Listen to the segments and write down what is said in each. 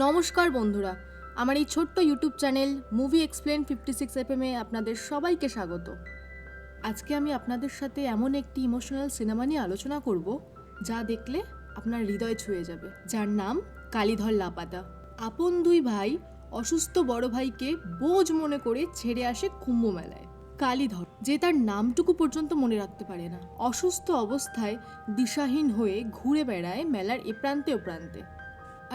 নমস্কার বন্ধুরা, আমার এই ছোট্ট YouTube channel movie explain 56 FM আপনাদের সবাইকে স্বাগত। আজকে আমি আপনাদের সাথে এমন একটি ইমোশনাল সিনেমা নিয়ে আলোচনা করব যা দেখলে আপনার হৃদয় ছুঁয়ে যাবে, যার নাম কালীধর লাপাতা। আপন দুই ভাই অসুস্থ বড় ভাইকে বোঝ মনে করে ছেড়ে আসে কুম্ভ মেলায়। কালীধর, যে তার নামটুকু পর্যন্ত মনে রাখতে পারে না, অসুস্থ অবস্থায় দিশাহীন হয়ে ঘুরে বেড়ায় মেলার এ প্রান্তে ও প্রান্তে।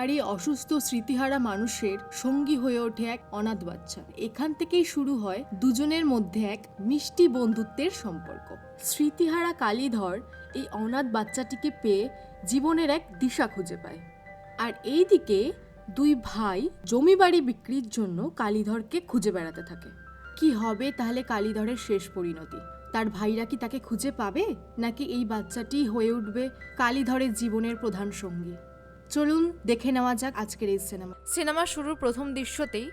আর এই অসুস্থ স্মৃতিহারা মানুষের সঙ্গী হয়ে ওঠে এক অনাথ বাচ্চা। এখান থেকেই শুরু হয় দুজনের মধ্যে এক মিষ্টি বন্ধুত্বের সম্পর্ক। স্মৃতিহারা কালীধর এই অনাথ বাচ্চাটিকে পেয়ে জীবনের এক দিশা খুঁজে পায়, আর এইদিকে দুই ভাই জমি বাড়ি বিক্রির জন্য কালীধরকে খুঁজে বেড়াতে থাকে। কি হবে তাহলে কালীধরের শেষ পরিণতি? তার ভাইরা কি তাকে খুঁজে পাবে, নাকি এই বাচ্চাটি হয়ে উঠবে কালীধরের জীবনের প্রধান সঙ্গী? চলুন দেখে নেওয়া যাক আজকের এই সিনেমা শুরুর প্রথম দৃশ্যতেই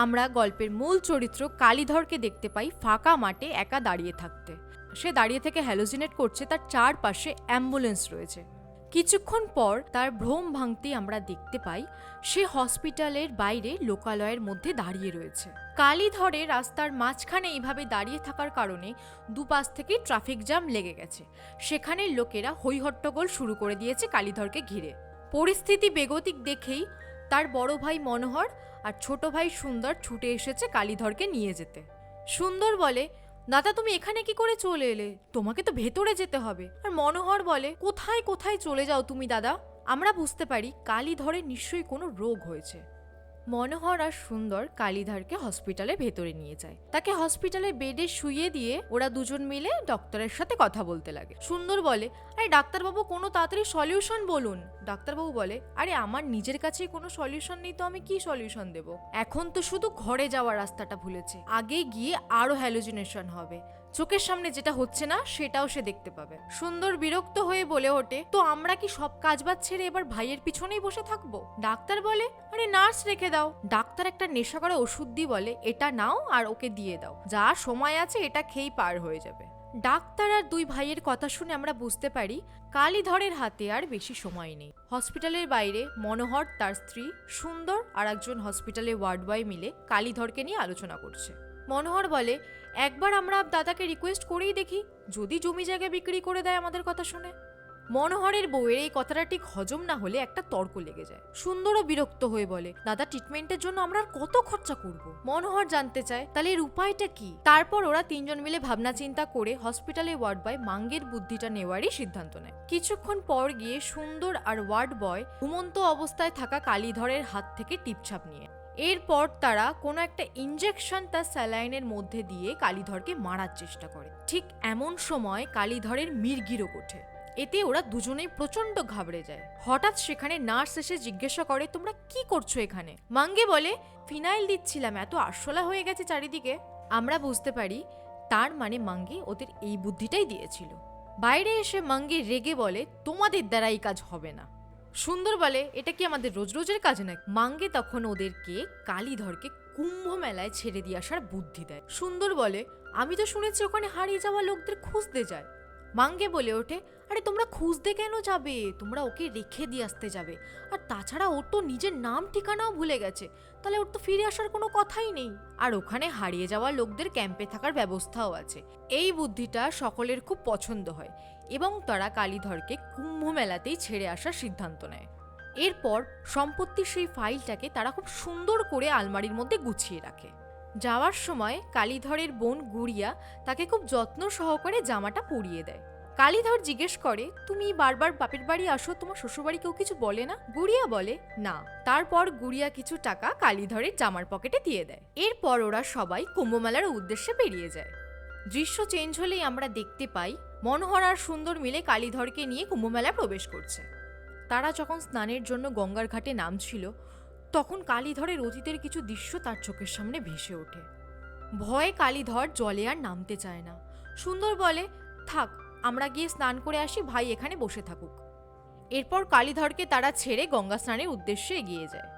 আমরা গল্পের মূল চরিত্র কালীধরকে দেখতে পাই ফাঁকা মাঠে একা দাঁড়িয়ে থাকতে। সে দাঁড়িয়ে থেকে হ্যালোজিনেট করছে, তার চারপাশে অ্যাম্বুলেন্স রয়েছে। কিছুক্ষণ পর তার ভ্রম ভাঙতেই আমরা দেখতে পাই সে হসপিটালের বাইরে লোকালয়ের মধ্যে দাঁড়িয়ে রয়েছে। কালীধরের রাস্তার মাঝখানে এইভাবে দাঁড়িয়ে থাকার কারণে দুপাশ থেকে ট্রাফিক জ্যাম লেগে গেছে। সেখানের লোকেরা হইহট্টগোল শুরু করে দিয়েছে কালীধরকে ঘিরে। পরিস্থিতি বেগতিক দেখেই তার বড় ভাই মনোহর আর ছোট ভাই সুন্দর ছুটে এসেছে কালীধরকে নিয়ে যেতে। সুন্দর বলে, দাদা তুমি এখানে কি করে চলে এলে? তোমাকে তো ভেতরে যেতে হবে। আর মনোহর বলে, কোথায় কোথায় চলে যাও তুমি দাদা? আমরা বুঝতে পারি কালীধরের নিশ্চয়ই কোনো রোগ হয়েছে। মনোহর আর সুন্দর কালীধরকে হসপিটালের ভেতরে নিয়ে যায়। তাকে হসপিটালের বেডে শুইয়ে দিয়ে ওরা দুজন মিলে ডক্টরের সাথে কথা বলতে লাগে। সুন্দর বলে, আরে ডাক্তারবাবু কোনো তাড়াতাড়ি সলিউশন বলুন। ডাক্তারবাবু বলে, আরে আমার নিজের কাছেই কোনো সলিউশন নেই, তো আমি কি সলিউশন দেব? এখন তো শুধু ঘরে যাওয়ার রাস্তাটা ভুলেছে, আগে গিয়ে আরো হ্যালুজিনেশন হবে। চোখের সামনে যেটা হচ্ছে না সেটাও সে দেখতে পাবে। সুন্দর বিরক্ত হয়ে বলে ওঠে, তো আমরা কি সব কাজবাজ ছেড়ে এবার ভাইয়ের পিছনেই বসে থাকবো? ডাক্তার বলে, আরে নার্স রেখে দাও। ডাক্তার একটা নেশা করা ওষুধ দিয়ে বলে, এটা নাও আর ওকে দিয়ে দাও, যা সময় আছে এটা খেয়েই পার হয়ে যাবে। ডাক্তার আর দুই ভাইয়ের কথা শুনে আমরা বুঝতে পারি কালীধরের হাতে আর বেশি সময় নেই। হসপিটালের বাইরে মনোহর, তার স্ত্রী সুন্দর আর একজন হসপিটালের ওয়ার্ড বয় মিলে কালীধরকে নিয়ে আলোচনা করছে। মনোহর বলে, একবার আমরা দাদাকে রিকোয়েস্ট করেই দেখি, যদি জমি জায়গা বিক্রি করে দেয় আমাদের কথা শুনে। মনোহরের বউয়ের এই কথাটা ঠিক হজম না হলে একটা তর্ক লেগে যায়। সুন্দরও বিরক্ত হয়ে বলে, দাদা ট্রিটমেন্টের জন্য আমরা আর কত খরচা করব? মনোহর জানতে চায়, তাহলে এর উপায়টা কি? তারপর ওরা তিনজন মিলে ভাবনা চিন্তা করে হসপিটালে ওয়ার্ড বয় মাঙ্গের বুদ্ধিটা নেওয়ারই সিদ্ধান্ত নেয়। কিছুক্ষণ পর গিয়ে সুন্দর আর ওয়ার্ড বয় ঘুমন্ত অবস্থায় থাকা কালীধরের হাত থেকে টিপছাপ নিয়ে এরপর তারা কোনো একটা ইনজেকশন তার স্যালাইনের মধ্যে দিয়ে কালীধরকে মারার চেষ্টা করে। ঠিক এমন সময় কালীধরের মির্গিরোগ ওঠে। এতে ওরা দুজনেই প্রচন্ড ঘাবড়ে যায়। হঠাৎ সেখানে নার্স এসে জিজ্ঞাসা করে, তোমরা কি করছো এখানে? মাঙ্গে বলে, ফিনাইল দিচ্ছিলাম, এত আরশোলা হয়ে গেছে চারিদিকে। আমরা বুঝতে পারি তার মানে মাঙ্গে ওদের এই বুদ্ধিটাই দিয়েছিল। বাইরে এসে মাঙ্গে রেগে বলে, তোমাদের দ্বারা এই কাজ হবে না। সুন্দর বলে, এটা কি আমাদের রোজ রোজের কাজ নাকি? মাঙ্গে তখন ওদেরকে কালীধরকে কুম্ভ মেলায় ছেড়ে দিয়ে আসার বুদ্ধি দেয়। সুন্দর বলে, আমি তো শুনেছি ওখানে হারিয়ে যাওয়া লোকদের খুঁজতে যায়। মাঙ্গে বলে ওঠে, আরে তোমরা খুঁজতে কেন যাবে? তোমরা ওকে রেখে দিয়ে আসতে যাবে। আর তাছাড়া ওর তো নিজের নাম ঠিকানাও ভুলে গেছে, তাহলে ওর তো ফিরে আসার কোনো কথাই নেই। আর ওখানে হারিয়ে যাওয়া লোকদের ক্যাম্পে থাকার ব্যবস্থাও আছে। এই বুদ্ধিটা সকলের খুব পছন্দ হয় এবং তারা কালীধরকে কুম্ভ মেলাতেই ছেড়ে আসার সিদ্ধান্ত নেয়। এরপর সম্পত্তির সেই ফাইলটাকে তারা খুব সুন্দর করে আলমারির মধ্যে গুছিয়ে রাখে। যাওয়ার সময় কালীধরের বোন গুড়িয়া তাকে খুব যত্ন সহকারে জামাটা পরিয়ে দেয়। কালীধর জিজ্ঞেস করে, তুমি বারবার বাপের বাড়ি আসো, তোমার শ্বশুরবাড়ি কেউ কিছু বলে না? গুড়িয়া বলে, না। তারপর গুড়িয়া কিছু টাকা কালীধরের জামার পকেটে দিয়ে দেয়। এরপর ওরা সবাই কুম্ভমেলার উদ্দেশ্যে বেরিয়ে যায়। দৃশ্য চেঞ্জ হলেই আমরা দেখতে পাই মনোহর আর সুন্দর মিলে কালীধরকে নিয়ে কুম্ভমেলায় প্রবেশ করছে। তারা যখন স্নানের জন্য গঙ্গার ঘাটে নামছিল তখন কালীধরের অতীতের কিছু দৃশ্য তার চোখের সামনে ভেসে ওঠে। ভয়ে কালীধর জলে আর নামতে চায় না। সুন্দর বলে, থাক, আমরা গিয়ে স্নান করে আসি, ভাই এখানে বসে থাকুক। এরপর কালীধরকে তারা ছেড়ে গঙ্গা স্নানের উদ্দেশ্যে এগিয়ে যায়।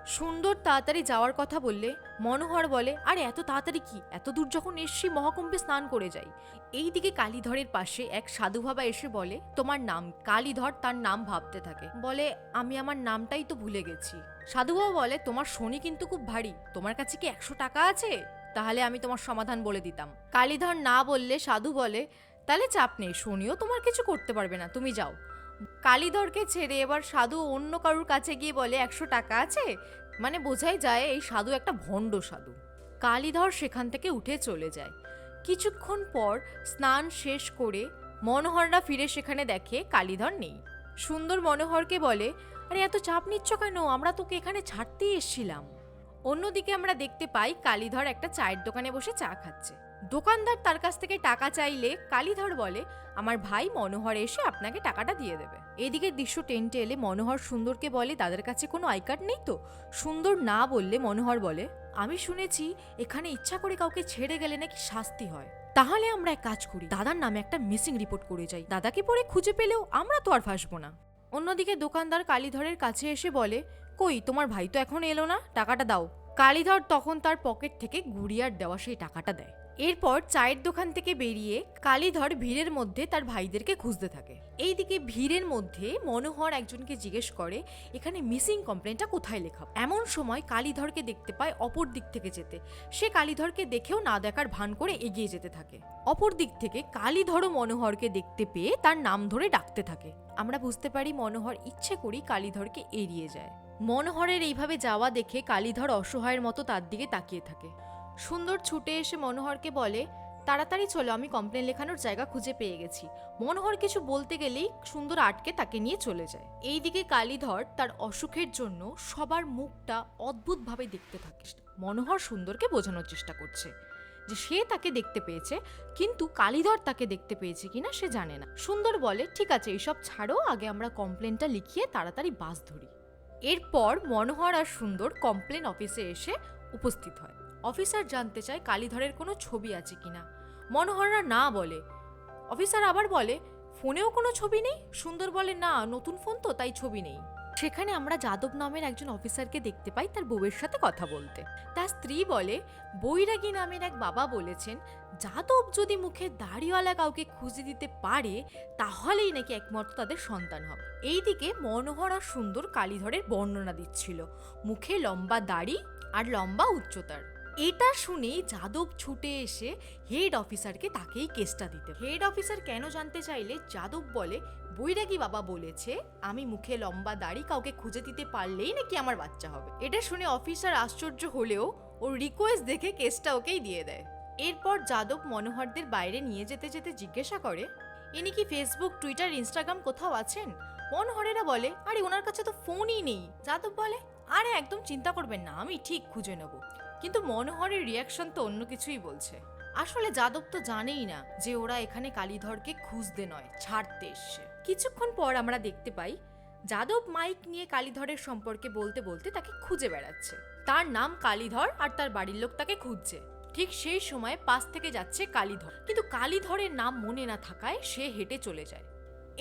সুন্দর তাড়াতাড়ি যাওয়ার কথা বললে মনোহর বলে, আরে এত তাড়াতাড়ি কি, এত দূর যখন এসছি মহাকুম্ভে স্নান করে যাই। এইদিকে কালীধরের পাশে এক সাধু বাবা এসে বলে, তোমার নাম? কালীধর তার নাম ভাবতে থাকে, বলে আমি আমার নামটাই তো ভুলে গেছি। সাধু বাবা বলে, তোমার শনি কিন্তু খুব ভারী, তোমার কাছে কি 100 টাকা আছে? তাহলে আমি তোমার সমাধান বলে দিতাম। কালীধর না বললে সাধু বলে, তাহলে চাপ নেই, শনিও তোমার কিছু করতে পারবে না, তুমি যাও। কালীধরকে ছেড়ে এবার সাধু অন্য কারুর কাছে গিয়ে বলে, 100 টাকা আছে? মানে বোঝাই যায় এই সাধু একটা ভণ্ড সাধু। কালীধর সেখান থেকে উঠে চলে যায়। কিছুক্ষণ পর স্নান শেষ করে মনোহররা ফিরে সেখানে দেখে কালীধর নেই। সুন্দর মনোহরকে বলে, আরে এত চাপ নিচ্ছ কেন, আমরা তোকে এখানে ছাড়তেই এসেছিলাম। অন্যদিকে আমরা দেখতে পাই কালীধর একটা চায়ের দোকানে বসে চা খাচ্ছে। দোকানদার তার কাছ থেকে টাকা চাইলে কালীধর বলে, আমার ভাই মনোহর এসে আপনাকে টাকাটা দিয়ে দেবে। এদিকে দৃশ্য টেন্টে এলে মনোহর সুন্দরকে বলে, তাদের কাছে কোনো আই কার্ড নেই তো? সুন্দর না বললে মনোহর বলে, আমি শুনেছি এখানে ইচ্ছা করে কাউকে ছেড়ে গেলে নাকি শাস্তি হয়। তাহলে আমরা এক কাজ করি, দাদার নামে একটা মিসিং রিপোর্ট করে যাই, দাদাকে পরে খুঁজে পেলেও আমরা তো আর ফাঁসবো না। অন্যদিকে দোকানদার কালীধরের কাছে এসে বলে, কই তোমার ভাই তো এখন এলো না, টাকাটা দাও। কালীধর তখন তার পকেট থেকে গুড়িয়ার দেওয়া সেই টাকাটা দেয়। এরপর চায়ের দোকান থেকে বেরিয়ে কালীধর ভিড়ের মধ্যে তার ভাইদেরকে খুঁজতে থাকে। এইদিকে ভিড়ের মধ্যে মনোহর একজনকে জিজ্ঞেস করে, এখানে মিসিং কমপ্লেনটা কোথায় লেখা? এমন সময় কালীধরকে দেখতে পায় অপর দিক থেকে যেতে। সে কালীধরকে দেখেও না দেখার ভান করে এগিয়ে যেতে থাকে। অপর দিক থেকে কালীধরও মনোহরকে দেখতে পেয়ে তার নাম ধরে ডাকতে থাকে। আমরা বুঝতে পারি মনোহর ইচ্ছে করেই কালীধরকে এড়িয়ে যায়। মনোহরের এইভাবে যাওয়া দেখে কালীধর অসহায়ের মতো তার দিকে তাকিয়ে থাকে। সুন্দর ছুটে এসে মনোহরকে বলে, তাড়াতাড়ি চলো, আমি কমপ্লেন লেখানোর জায়গা খুঁজে পেয়ে গেছি। মনোহর কিছু বলতে গেলেই সুন্দর আটকে তাকে নিয়ে চলে যায়। এইদিকে কালীধর তার অসুখের জন্য সবার মুখটা অদ্ভুতভাবে দেখতে থাকে। মনোহর সুন্দরকে বোঝানোর চেষ্টা করছে যে সে তাকে দেখতে পেয়েছে, কিন্তু কালীধর তাকে দেখতে পেয়েছে কিনা সে জানে না। সুন্দর বলে, ঠিক আছে এইসব ছাড়ো, আগে আমরা কমপ্লেনটা লিখিয়ে তাড়াতাড়ি বাস ধরি। এরপর মনোহর আর সুন্দর কমপ্লেন অফিসে এসে উপস্থিত হয়। অফিসার জানতে চায় কালীধরের কোনো ছবি আছে কিনা। মনোহররা না বলে। অফিসার আবার বলে, ফোনেও কোনো ছবি নেই? সুন্দর বলে, না, নতুন ফোন তো, তাই ছবি নেই। সেখানে আমরা যাদব নামের একজন অফিসারকে দেখতে পাই তার বউয়ের সাথে কথা বলতে। তার স্ত্রী বলে, বৈরাগী নামের এক বাবা বলেছেন যাদব যদি মুখে দাড়িওয়ালা কাউকে খুঁজে দিতে পারে তাহলেই নাকি একমাত্র তাদের সন্তান হবে। এইদিকে মনোহর আর সুন্দর কালীধরের বর্ণনা দিচ্ছিল, মুখে লম্বা দাড়ি আর লম্বা উচ্চতার। এটা শুনেই যাদব ছুটে এসে হেড অফিসারকে তাকেই কেসটা দিতে। হেড অফিসার কেন জানতে চাইলে যাদব বলে, বৈরাগী বাবা বলেছে আমি মুখে লম্বা দাড়ি কাউকে খুঁজে দিতে পারলেই নাকি আমার বাচ্চা হবে। এটা শুনে অফিসার আশ্চর্য হলেও ওর রিকোয়েস্ট দেখে কেসটা ওকেই দিয়ে দেয়। এরপর যাদব মনোহরদের বাইরে নিয়ে যেতে যেতে জিজ্ঞাসা করে, ইনি কি ফেসবুক, টুইটার, ইনস্টাগ্রাম কোথাও আছেন? মনোহরেরা বলে, আরে ওনার কাছে তো ফোনই নেই। যাদব বলে, আরে একদম চিন্তা করবেন না, আমি ঠিক খুঁজে নেব। কিন্তু মনোহরের রিয়াকশন তো অন্য কিছুই বলছে। আসলে যাদব তো জানেই না যে ওরা এখানে কালীধরকে খুঁজতে নয়, ছাড়তে এসছে। কিছুক্ষণ পর আমরা দেখতে পাই যাদব মাইক নিয়ে কালীধরের সম্পর্কে বলতে বলতে তাকে খুঁজে বেড়াচ্ছে। তার নাম কালীধর আর তার বাড়ির লোক তাকে খুঁজছে। ঠিক সেই সময় পাশ থেকে যাচ্ছে কালীধর, কিন্তু কালীধরের নাম মনে না থাকায় সে হেঁটে চলে যায়।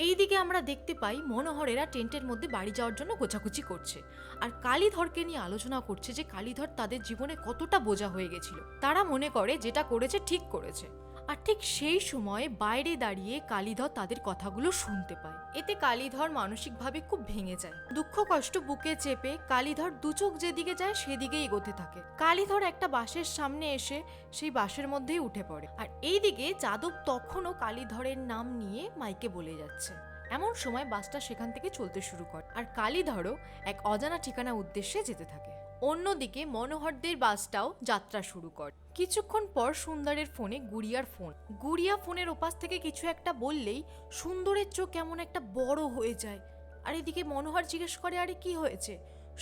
এইদিকে আমরা দেখতে পাই মনোহরেরা টেন্টের মধ্যে বাড়ি যাওয়ার জন্য গোছাগুছি করছে আর কালীধরকে নিয়ে আলোচনা করছে যে কালীধর তাদের জীবনে কতটা বোঝা হয়ে গেছিল। তারা মনে করে যেটা করেছে ঠিক করেছে। আর ঠিক সেই সময় বাইরে দাঁড়িয়ে কালীধর তাদের কথাগুলো শুনতে পায়। এতে কালীধর মানসিকভাবে খুব ভেঙে যায়। দুঃখ কষ্ট বুকে চেপে কালীধর দু চোখ যেদিকে যায় সেদিকেই এগোতে থাকে। কালীধর একটা বাসের সামনে এসে সেই বাসের মধ্যেই উঠে পড়ে। আর এইদিকে যাদব তখনও কালীধরের নাম নিয়ে মাইকে বলে যাচ্ছে। এমন সময় বাসটা সেখান থেকে চলতে শুরু করে আর কালীধরও এক অজানা ঠিকানা উদ্দেশ্যে যেতে থাকে। অন্যদিকে মনোহরদের বাসটাও যাত্রা শুরু করে। কিছুক্ষণ পর সুন্দরের ফোনে গুড়িয়ার ফোন। গুড়িয়া ফোনের ওপাশ থেকে কিছু একটা বললেই সুন্দরের চোখ কেমন একটা বড় হয়ে যায়। আর এদিকে মনোহর জিজ্ঞেস করে, আরে কি হয়েছে?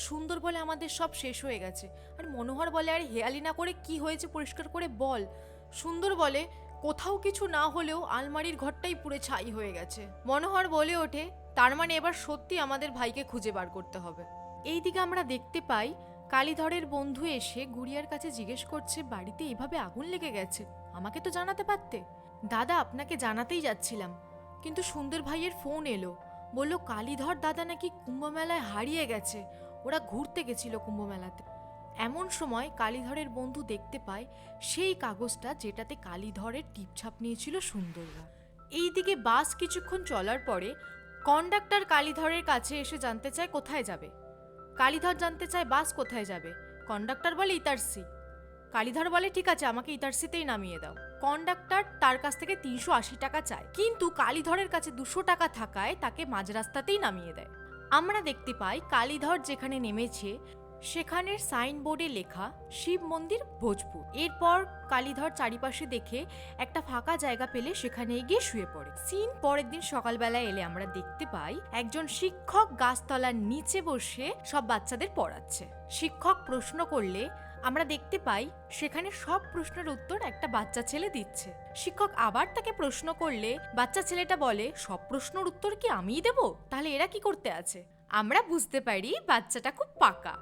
সুন্দর বলে, আমাদের সব শেষ হয়ে গেছে। আর মনোহর বলে, আরে হেয়ালি না করে কি হয়েছে পরিষ্কার করে বল। সুন্দর বলে, কোথাও কিছু না হলেও আলমারির ঘরটাই পুরো ছাই হয়ে গেছে। মনোহর বলে ওঠে, তার মানে এবার সত্যি আমাদের ভাইকে খুঁজে বার করতে হবে। এইদিকে আমরা দেখতে পাই কালীধরের বন্ধু এসে গুড়িয়ার কাছে জিজ্ঞেস করছে, বাড়িতে এভাবে আগুন লেগে গেছে, আমাকে তো জানাতে পারতে। দাদা, আপনাকে জানাতেই যাচ্ছিলাম, কিন্তু সুন্দর ভাইয়ের ফোন এলো, বলল কালীধর দাদা নাকি কুম্ভ মেলায় হারিয়ে গেছে, ওরা ঘুরতে গেছিল কুম্ভ মেলাতে। এমন সময় কালীধরের বন্ধু দেখতে পায় সেই কাগজটা যেটাতে কালীধরের টিপছাপ নিয়েছিল সুন্দররা। এইদিকে বাস কিছুক্ষণ চলার পরে কন্ডাক্টর কালীধরের কাছে এসে জানতে চায় কোথায় যাবে। কালীধর জানতে চায় বাস কোথায় যাবে। কন্ডাক্টর বলে ইতার্সি। কালীধর বলে ঠিক আছে, আমাকে ইতার্সিতেই নামিয়ে দাও। কন্ডাক্টর তার কাছ থেকে 380 টাকা চায়, কিন্তু কালীধরের কাছে 200 টাকা থাকায় তাকে মাঝ রাস্তাতেই নামিয়ে দেয়। আমরা দেখতে পাই কালীধর যেখানে নেমেছে সেখানের সাইনবোর্ডে লেখা শিব মন্দির ভোজপুর। এরপর কালীধর চারিপাশে দেখে একটা ফাঁকা জায়গা পেলে সেখানে গিয়ে শুয়ে পড়ে। সিন পরের দিন সকালবেলা এলে আমরা দেখতে পাই একজন শিক্ষক গাছতলার নিচে বসে সব বাচ্চাদের পড়াচ্ছে। শিক্ষক প্রশ্ন করলে আমরা দেখতে পাই সেখানে সব প্রশ্নের উত্তর একটা বাচ্চা ছেলে দিচ্ছে। শিক্ষক আবার তাকে প্রশ্ন করলে বাচ্চা ছেলেটা বলে সব প্রশ্নের উত্তর কি আমিই দেব? তাহলে এরা কি করতে আছে? আমরা বুঝতে পারি বাচ্চাটা খুব পাকা।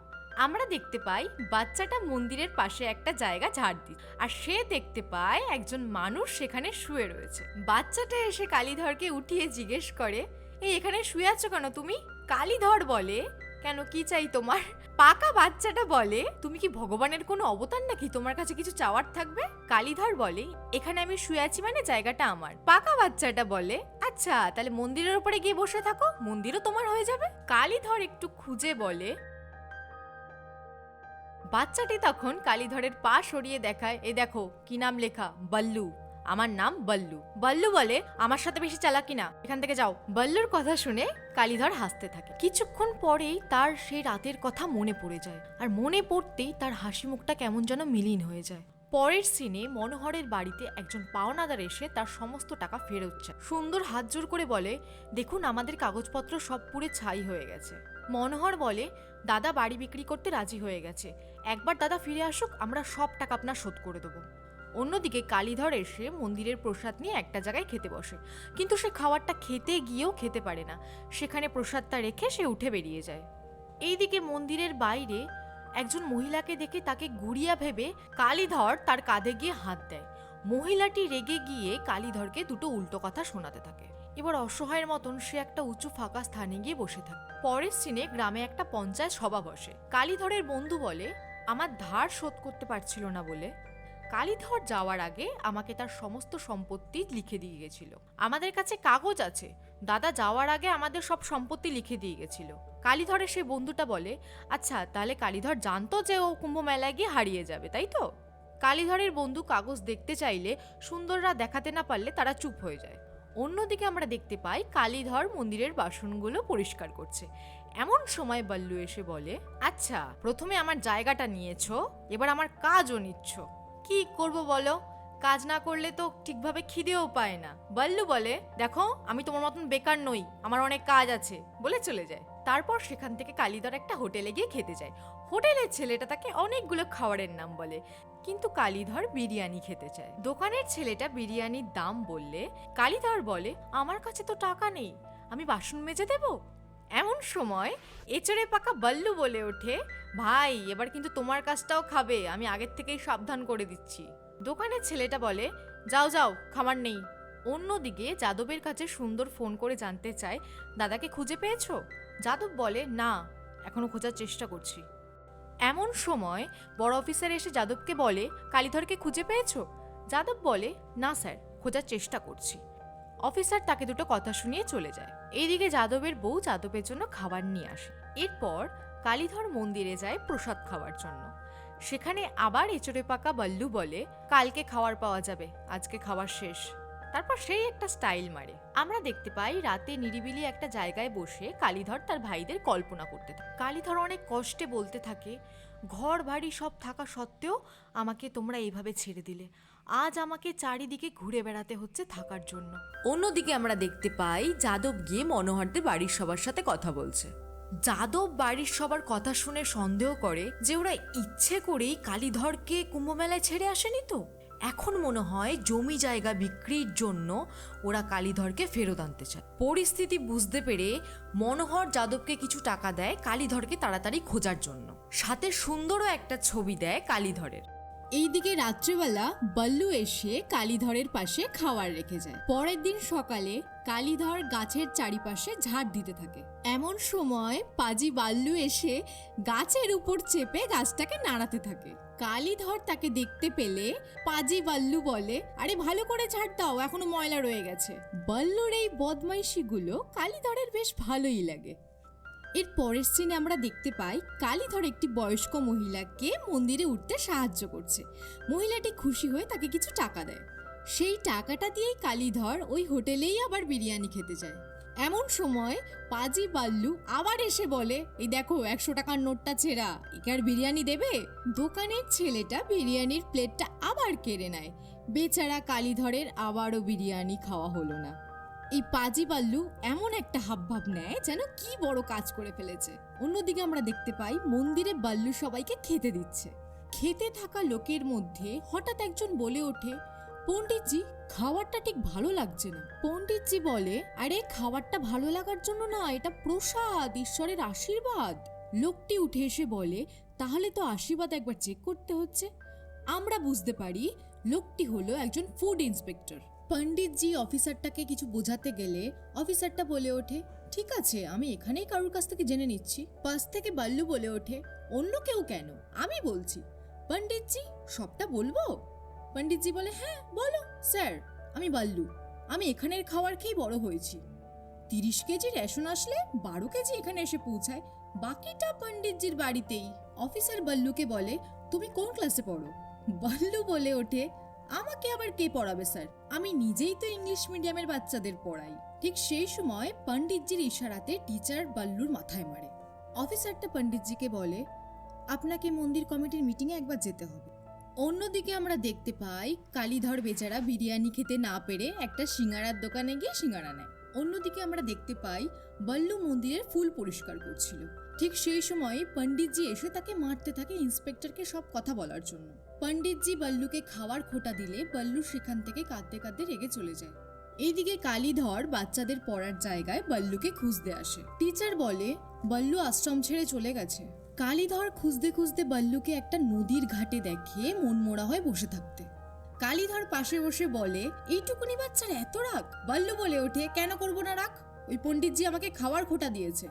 আমরা দেখতে পাই বাচ্চাটা মন্দিরের পাশে একটা জায়গা ঝাড় দিচ্ছে, আর সে দেখতে পায় একজন মানুষ সেখানে শুয়ে রয়েছে। বাচ্চাটা এসে কালীধরকে উঠিয়ে জিজ্ঞেস করে, এই এখানে শুয়ে আছো কেন তুমি? কালীধর বলে, কেন কি চাই তোমার? পাকা বাচ্চাটা বলে, তুমি কি ভগবানের কোনো অবতার নাকি তোমার কাছে কিছু চাওয়ার থাকবে? কালীধর বলে, এখানে আমি শুয়ে আছি মানে জায়গাটা আমার। পাকা বাচ্চাটা বলে, আচ্ছা তাহলে মন্দিরের উপরে গিয়ে বসে থাকো, মন্দিরও তোমার হয়ে যাবে। কালীধর একটু খুঁজে বলে। বাচ্চাটি তখন কালীধরের পা সরিয়ে দেখায়, এ দেখো কি নাম লেখা, বল্লু। আমার নাম বল্লু। বল্লু বলে, আমার সাথে বেশি চালাকি না, এখান থেকে যাও। বল্লুর কথা শুনে কালীধর হাসতে থাকে। কিছুক্ষণ পরেই তার সেই রাতের কথা মনে পড়ে যায়, আর মনে পড়তেই তার হাসি মুখটা কেমন যেন মিলিন হয়ে যায়। পরের সিনে মনোহরের বাড়িতে একজন পাওনাদার এসে তার সমস্ত টাকা ফেরত চায়। সুন্দর হাত জোর করে বলে, দেখুন আমাদের কাগজপত্র সব পুড়ে ছাই হয়ে গেছে। মনোহর বলে, দাদা বাড়ি বিক্রি করতে রাজি হয়ে গেছে, একবার দাদা ফিরে আসুক, আমরা সব টাকা আপনার শোধ করে দেবো। অন্যদিকে কালীধর এসে মন্দিরের প্রসাদ নিয়ে একটা জায়গায় খেতে বসে, কিন্তু সে খাবারটা খেতে গিয়েও খেতে পারে না। সেখানে প্রসাদটা রেখে সে উঠে বেরিয়ে যায়। এইদিকে মন্দিরের বাইরে একজন মহিলাকে দেখে তাকে গুড়িয়া ভেবে কালীধর তার কাঁধে গিয়ে হাত দেয়। মহিলাটি রেগে গিয়ে কালীধরকে দুটো উল্টো কথা শোনাতে থাকে। এবার অসহায়ের মতন সে একটা উঁচু ফাঁকা স্থানে গিয়ে বসে থাকে। পরের সিনে গ্রামে একটা পঞ্চায়েত সভা বসে। কালীধরের বন্ধু বলে, আমার ধার শোধ করতে পারছিল না বলে কালীধর যাওয়ার আগে আমাকে তার সমস্ত সম্পত্তি লিখে দিয়ে গেছিল। আমাদের কাছে কাগজ আছে, দাদা যাওয়ার আগে আমাদের সব সম্পত্তি লিখে দিয়ে গেছিল। কালীধরের সেই বন্ধুটা বলে, আচ্ছা তাহলে কালীধর জানতো যে ও কুম্ভ মেলায় গিয়ে হারিয়ে যাবে, তাই তো? কালীধরের বন্ধু কাগজ দেখতে চাইলে সুন্দররা দেখাতে না পারলে তারা চুপ হয়ে যায়। অন্যদিকে আমরা দেখতে পাই কালীধর মন্দিরের বাসনগুলো পরিষ্কার করছে। এমন সময় বল্লু এসে বলে, আচ্ছা প্রথমে আমার জায়গাটা নিয়েছো, এবার আমার কাজও নিচ্ছ, কি করব বলো? কাজ না করলে তো ঠিকভাবে খিদেও পায় না। বল্লু বলে, দেখো আমি তোমার মতন বেকার নই, আমার অনেক কাজ আছে, বলে চলে যায়। তারপর সেখান থেকে কালীধর একটা হোটেলে গিয়ে খেতে যায়। হোটেলের ছেলেটা তাকে অনেকগুলো খাবারের নাম বলে, কিন্তু কালীধর বিরিয়ানি খেতে চায়। দোকানের ছেলেটা বিরিয়ানির দাম বললে কালীধর বলে, আমার কাছে তো টাকা নেই, আমি বাসন মেজে দেব। এমন সময় এচড়ে পাকা বল্লু বলে ওঠে, ভাই এবার কিন্তু তোমার কাজটাও খাবে, আমি আগের থেকেই সাবধান করে দিচ্ছি। দোকানের ছেলেটা বলে, যাও যাও, খাবার নেই। অন্যদিকে যাদবের কাছে সুন্দর ফোন করে জানতে চায়, দাদাকে খুঁজে পেয়েছো? যাদব বলে, না এখনো খোঁজার চেষ্টা করছি। এমন সময় বড় অফিসার এসে যাদবকে বলে, কালীধরকে খুঁজে পেয়েছো? যাদব বলে, না স্যার, খোঁজার চেষ্টা করছি। অফিসার তাকে দুটো কথা শুনিয়ে চলে যায়। এইদিকে যাদবের বউ যাদবের জন্য খাবার নিয়ে আসে। এরপর কালীধর মন্দিরে যায় প্রসাদ খাওয়ার জন্য। সেখানে আবার এচড়ে পাকা বল্লু বলে, কালকে খাবার পাওয়া যাবে, আজকে খাবার শেষ। তারপর সেই একটা স্টাইল মারে। আমরা দেখতে পাই রাতে নিরিবিলি একটা জায়গায় বসে কালীধর তার ভাইদের কল্পনা করতে থাকে। কালীধর অনেক কষ্টে বলতে থাকে, ঘর বাড়ি সব থাকা সত্ত্বেও আমাকে তোমরা এইভাবে ছেড়ে দিলে, আজ আমাকে চারিদিকে ঘুরে বেড়াতে হচ্ছে থাকার জন্য। অন্যদিকে আমরা দেখতে পাই যাদব গিয়ে মনোহরদের বাড়ির সবার সাথে কথা বলছে। যাদব বাড়ির সবার কথা শুনে সন্দেহ করে যে ওরা ইচ্ছে করেই কালীধরকে কুম্ভমেলায় ছেড়ে আসেনি তো। এখন মনে হয় জমি জায়গা বিক্রির জন্য ওরা কালীধরকে ফেরত আনতে চায়। পরিস্থিতি বুঝতে পেরে মনোহর যাদবকে কিছু টাকা দেয় কালীধরকে তাড়াতাড়ি খোঁজার জন্য, সাথে সুন্দরও একটা ছবি দেয় কালীধরের। এইদিকে রাত্রেবেলা বল্লু এসে কালীধরের পাশে খাবার রেখে যায়। পরের দিন সকালে কালীধর গাছের চারিপাশে ঝাড় দিতে থাকে। এমন সময় পাজি বাল্লু এসে গাছের উপর চেপে গাছটাকে নাড়াতে থাকে। কালীধর তাকে দেখতে পেলে পাজি বাল্লু বলে, আরে ভালো করে ঝাড় দাও, এখনো ময়লা রয়ে গেছে। বাল্লুর এই বদমাইশিগুলো কালীধরের বেশ ভালোই লাগে। এর পরের সিনে আমরা দেখতে পাই কালীধর একটি বয়স্ক মহিলাকে মন্দিরে উঠতে সাহায্য করছে। মহিলাটি খুশি হয়ে তাকে কিছু টাকা দেয়। সেই টাকাটা দিয়েই কালীধর ওই হোটেলেই আবার বিরিয়ানি খেতে যায়। এমন সময় পাজি বাল্লু আবার এসে বলে, এই দেখো 100 টাকার নোটটা ছেঁড়া, একে আর বিরিয়ানি দেবে? দোকানের ছেলেটা বিরিয়ানির প্লেটটা আবার কেড়ে নেয়। বেচারা কালীধরের আবারও বিরিয়ানি খাওয়া হলো না। এই পাজি বাল্লু এমন একটা হাবভাব নেয় যেন কি বড় কাজ করে ফেলেছে। অন্যদিকে আমরা দেখতে পাই মন্দিরে বাল্লু সবাইকে খেতে দিচ্ছে। খেতে থাকা লোকের মধ্যে হঠাৎ একজন বলে ওঠে, পণ্ডিতজি খাবারটা ঠিক ভালো লাগছে না। পণ্ডিতজি বলে, আরে খাবারটা ভালো লাগার জন্য না, এটা প্রসাদ, ঈশ্বরের আশীর্বাদ। লোকটি উঠে এসে বলে, তাহলে তো আশীর্বাদ একবার চেক করতে হচ্ছে। আমরা বুঝতে পারি লোকটি হলো একজন ফুড ইন্সপেক্টর। পণ্ডিতজি অফিসারটাকে কিছু বোঝাতে গেলে অফিসারটা বলে ওঠে, ঠিক আছে, আমি এখানেই কারোর কাছ থেকে জেনে নিচ্ছি। পাশ থেকে বাল্লু বলে ওঠে, অন্য কেউ কেন, আমি বলছি। পণ্ডিতজি সবটা বলবো? পণ্ডিতজি বলে, হ্যাঁ বলো স্যার, আমি বাল্লু, আমি এখানের খাবার খেয়ে বড় হয়েছি। 30 কেজি রেশন আসলে 12 কেজি এখানে এসে পৌঁছায়, বাকিটা পণ্ডিতজির বাড়িতেই। অফিসার বাল্লুকে বলে, তুমি কোন ক্লাসে পড়ো? বাল্লু বলে ওঠে, আমাকে আবার কে পড়াবে স্যার, আমি নিজেই তো ইংলিশ মিডিয়ামের বাচ্চাদের পড়াই। ঠিক সেই সময় পণ্ডিতজির ইশারাতে টিচার বাল্লুর মাথায় মারে। অফিসারটা পণ্ডিতজিকে বলে, আপনাকে মন্দির কমিটির মিটিংয়ে একবার যেতে হবে। অন্যদিকে আমরা দেখতে পাই কালীধর বেচারা বিরিয়ানি খেতে না পেরে একটা সিঙ্গারার দোকানে গিয়ে সিঙ্গারা নেয়। অন্যদিকে আমরা দেখতে পাই বাল্লু মন্দিরের ফুল পরিষ্কার করছিল। ঠিক সেই সময় পণ্ডিতজি এসে তাকে মারতে থাকে ইন্সপেক্টরকে সব কথা বলার জন্য। পণ্ডিতজি বাল্লুকে খাওয়ার খোঁটা দিলে বাল্লু সেখান থেকে কাঁদতে কাঁদতে রেগে চলে যায়। এইদিকে কালীধর বাচ্চাদের পড়ার জায়গায় বাল্লুকে খুঁজতে আসে। টিচার বলে, বাল্লু আশ্রম ছেড়ে চলে গেছে। কালীধর খুঁজতে খুঁজতে বাল্লুকে একটা নদীর ঘাটে দেখে মনমরা হয়ে বসে থাকতে। কালীধর পাশে বসে বলে, এইটুকুনি বাচ্চার এত রাগ? বাল্লু বলে ওঠে, কেন করবো না রাগ, ওই পণ্ডিতজি আমাকে খাওয়ার খোঁটা দিয়েছে।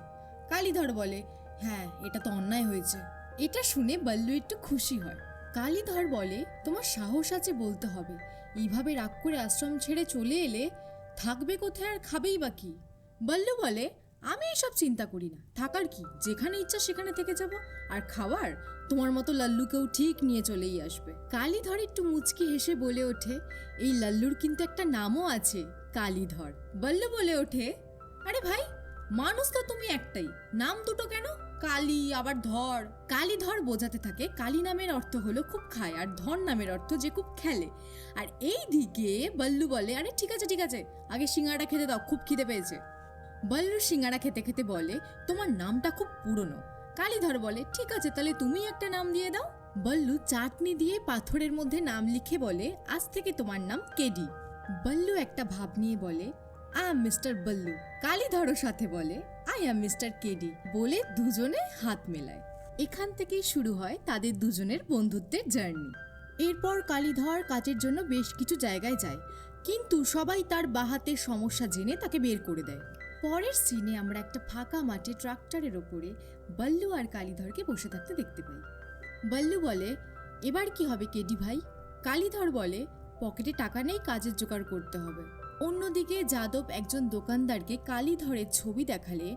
কালীধর বলে, হ্যাঁ এটা তো অন্যায় হয়েছে। এটা শুনে বাল্লু একটু খুশি হয়। কালীধর বলে, তোমার সাহস আছে বলতে হবে, এইভাবে রাগ করে আশ্রম ছেড়ে চলে এলে থাকবে কোথায় আর খাবেই বা কি? বাল্লু বলে, আমি এসব চিন্তা করি না, থাকার কি, যেখানে ইচ্ছা সেখানে থেকে যাব, আর খাবার তোমার মতো লাল্লুকেও ঠিক নিয়ে চলেই আসবে। কালীধর একটু মুচকি হেসে বলে ওঠে, এই লাল্লুর কিন্তু একটা নামও আছে, কালীধর। বাল্লু বলে ওঠে, আরে ভাই, মানুষ তো তুমি একটাই, নাম দুটো কেন? কালী আবার ধর। কালীধর বোঝাতে থাকে কালী নামের অর্থ হলো খুব খায়, আর ধর নামের অর্থ যে খুব খেলে। আর এই দিকে বাল্লু বলে, আরে ঠিক আছে ঠিক আছে, আগে সিঙ্গাড়া খেতে দাও, খুব খিদে পেয়েছে। বাল্লু সিঙ্গাড়া খেতে খেতে বলে, তোমার নামটা খুব পুরনো। কালীধর বলে, ঠিক আছে তাহলে তুমি একটা নাম দিয়ে দাও। বাল্লু চাটনি দিয়ে পাথরের মধ্যে নাম লিখে বলে, আজ থেকে তোমার নাম কেডি। বাল্লু একটা ভাব নিয়ে বলে, আই এম মিস্টার বাল্লু। কালীধরও সাথে বলে, আই এম মিস্টার কেডি, বলে দুজনে হাত মেলায়। এখান থেকেই শুরু হয় তাদের দুজনের বন্ধুত্বের জার্নি। এরপর কালীধর কাজের জন্য বেশ কিছু জায়গায় যায়, কিন্তু সবাই তার বাহাতের সমস্যা জেনে তাকে বের করে দেয়। পরের সিনে আমরা একটা ফাঁকা মাঠে ট্রাক্টরের ওপরে বাল্লু আর কালীধরকে বসে থাকতে দেখতে পাই। বাল্লু বলে, এবার কি হবে কেডি ভাই? কালীধর বলে, পকেটে টাকা নেই, কাজের জোগাড় করতে হবে। অন্যদিকে যাদব একজন দোকানদারকে কালীধরের ছবি দেখালে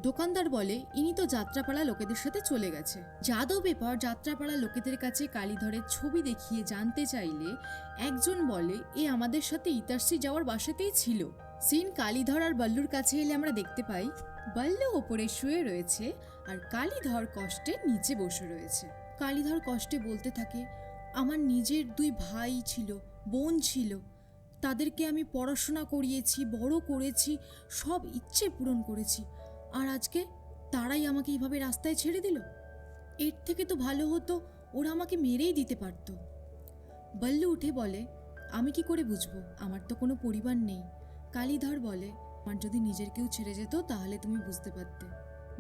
দোকানদার বলে, ইনি তো যাত্রাপাড়া লোকেদের সাথে চলে গেছে। যাদব এরপর যাত্রাপাড়া লোকেদের কাছে কালীধরের ছবি দেখিয়ে জানতে চাইলে একজন বলে, এ আমাদের সাথে ইতার্সি যাওয়ার বাসাতেই ছিল। সিন কালীধর আর বাল্লুর কাছে এলে আমরা দেখতে পাই বাল্লু ওপরে শুয়ে রয়েছে আর কালীধর কষ্টে নিচে বসে রয়েছে। কালীধর কষ্টে বলতে থাকে, আমার নিজের 2 ভাই ছিল, বোন ছিল, তাদেরকে আমি পড়াশোনা করিয়েছি, বড় করেছি, সব ইচ্ছে পূরণ করেছি, আর আজকে তারাই আমাকে এইভাবে রাস্তায় ছেড়ে দিল। এর থেকে তো ভালো হতো ওরা আমাকে মেরেই দিতে পারত। বাল্লু উঠে বলে, আমি কি করে বুঝবো, আমার তো কোনো পরিবার নেই। কালীধর বলে, আমার যদি নিজের কেউ ছেড়ে যেত তাহলে তুমি বুঝতে পারতে।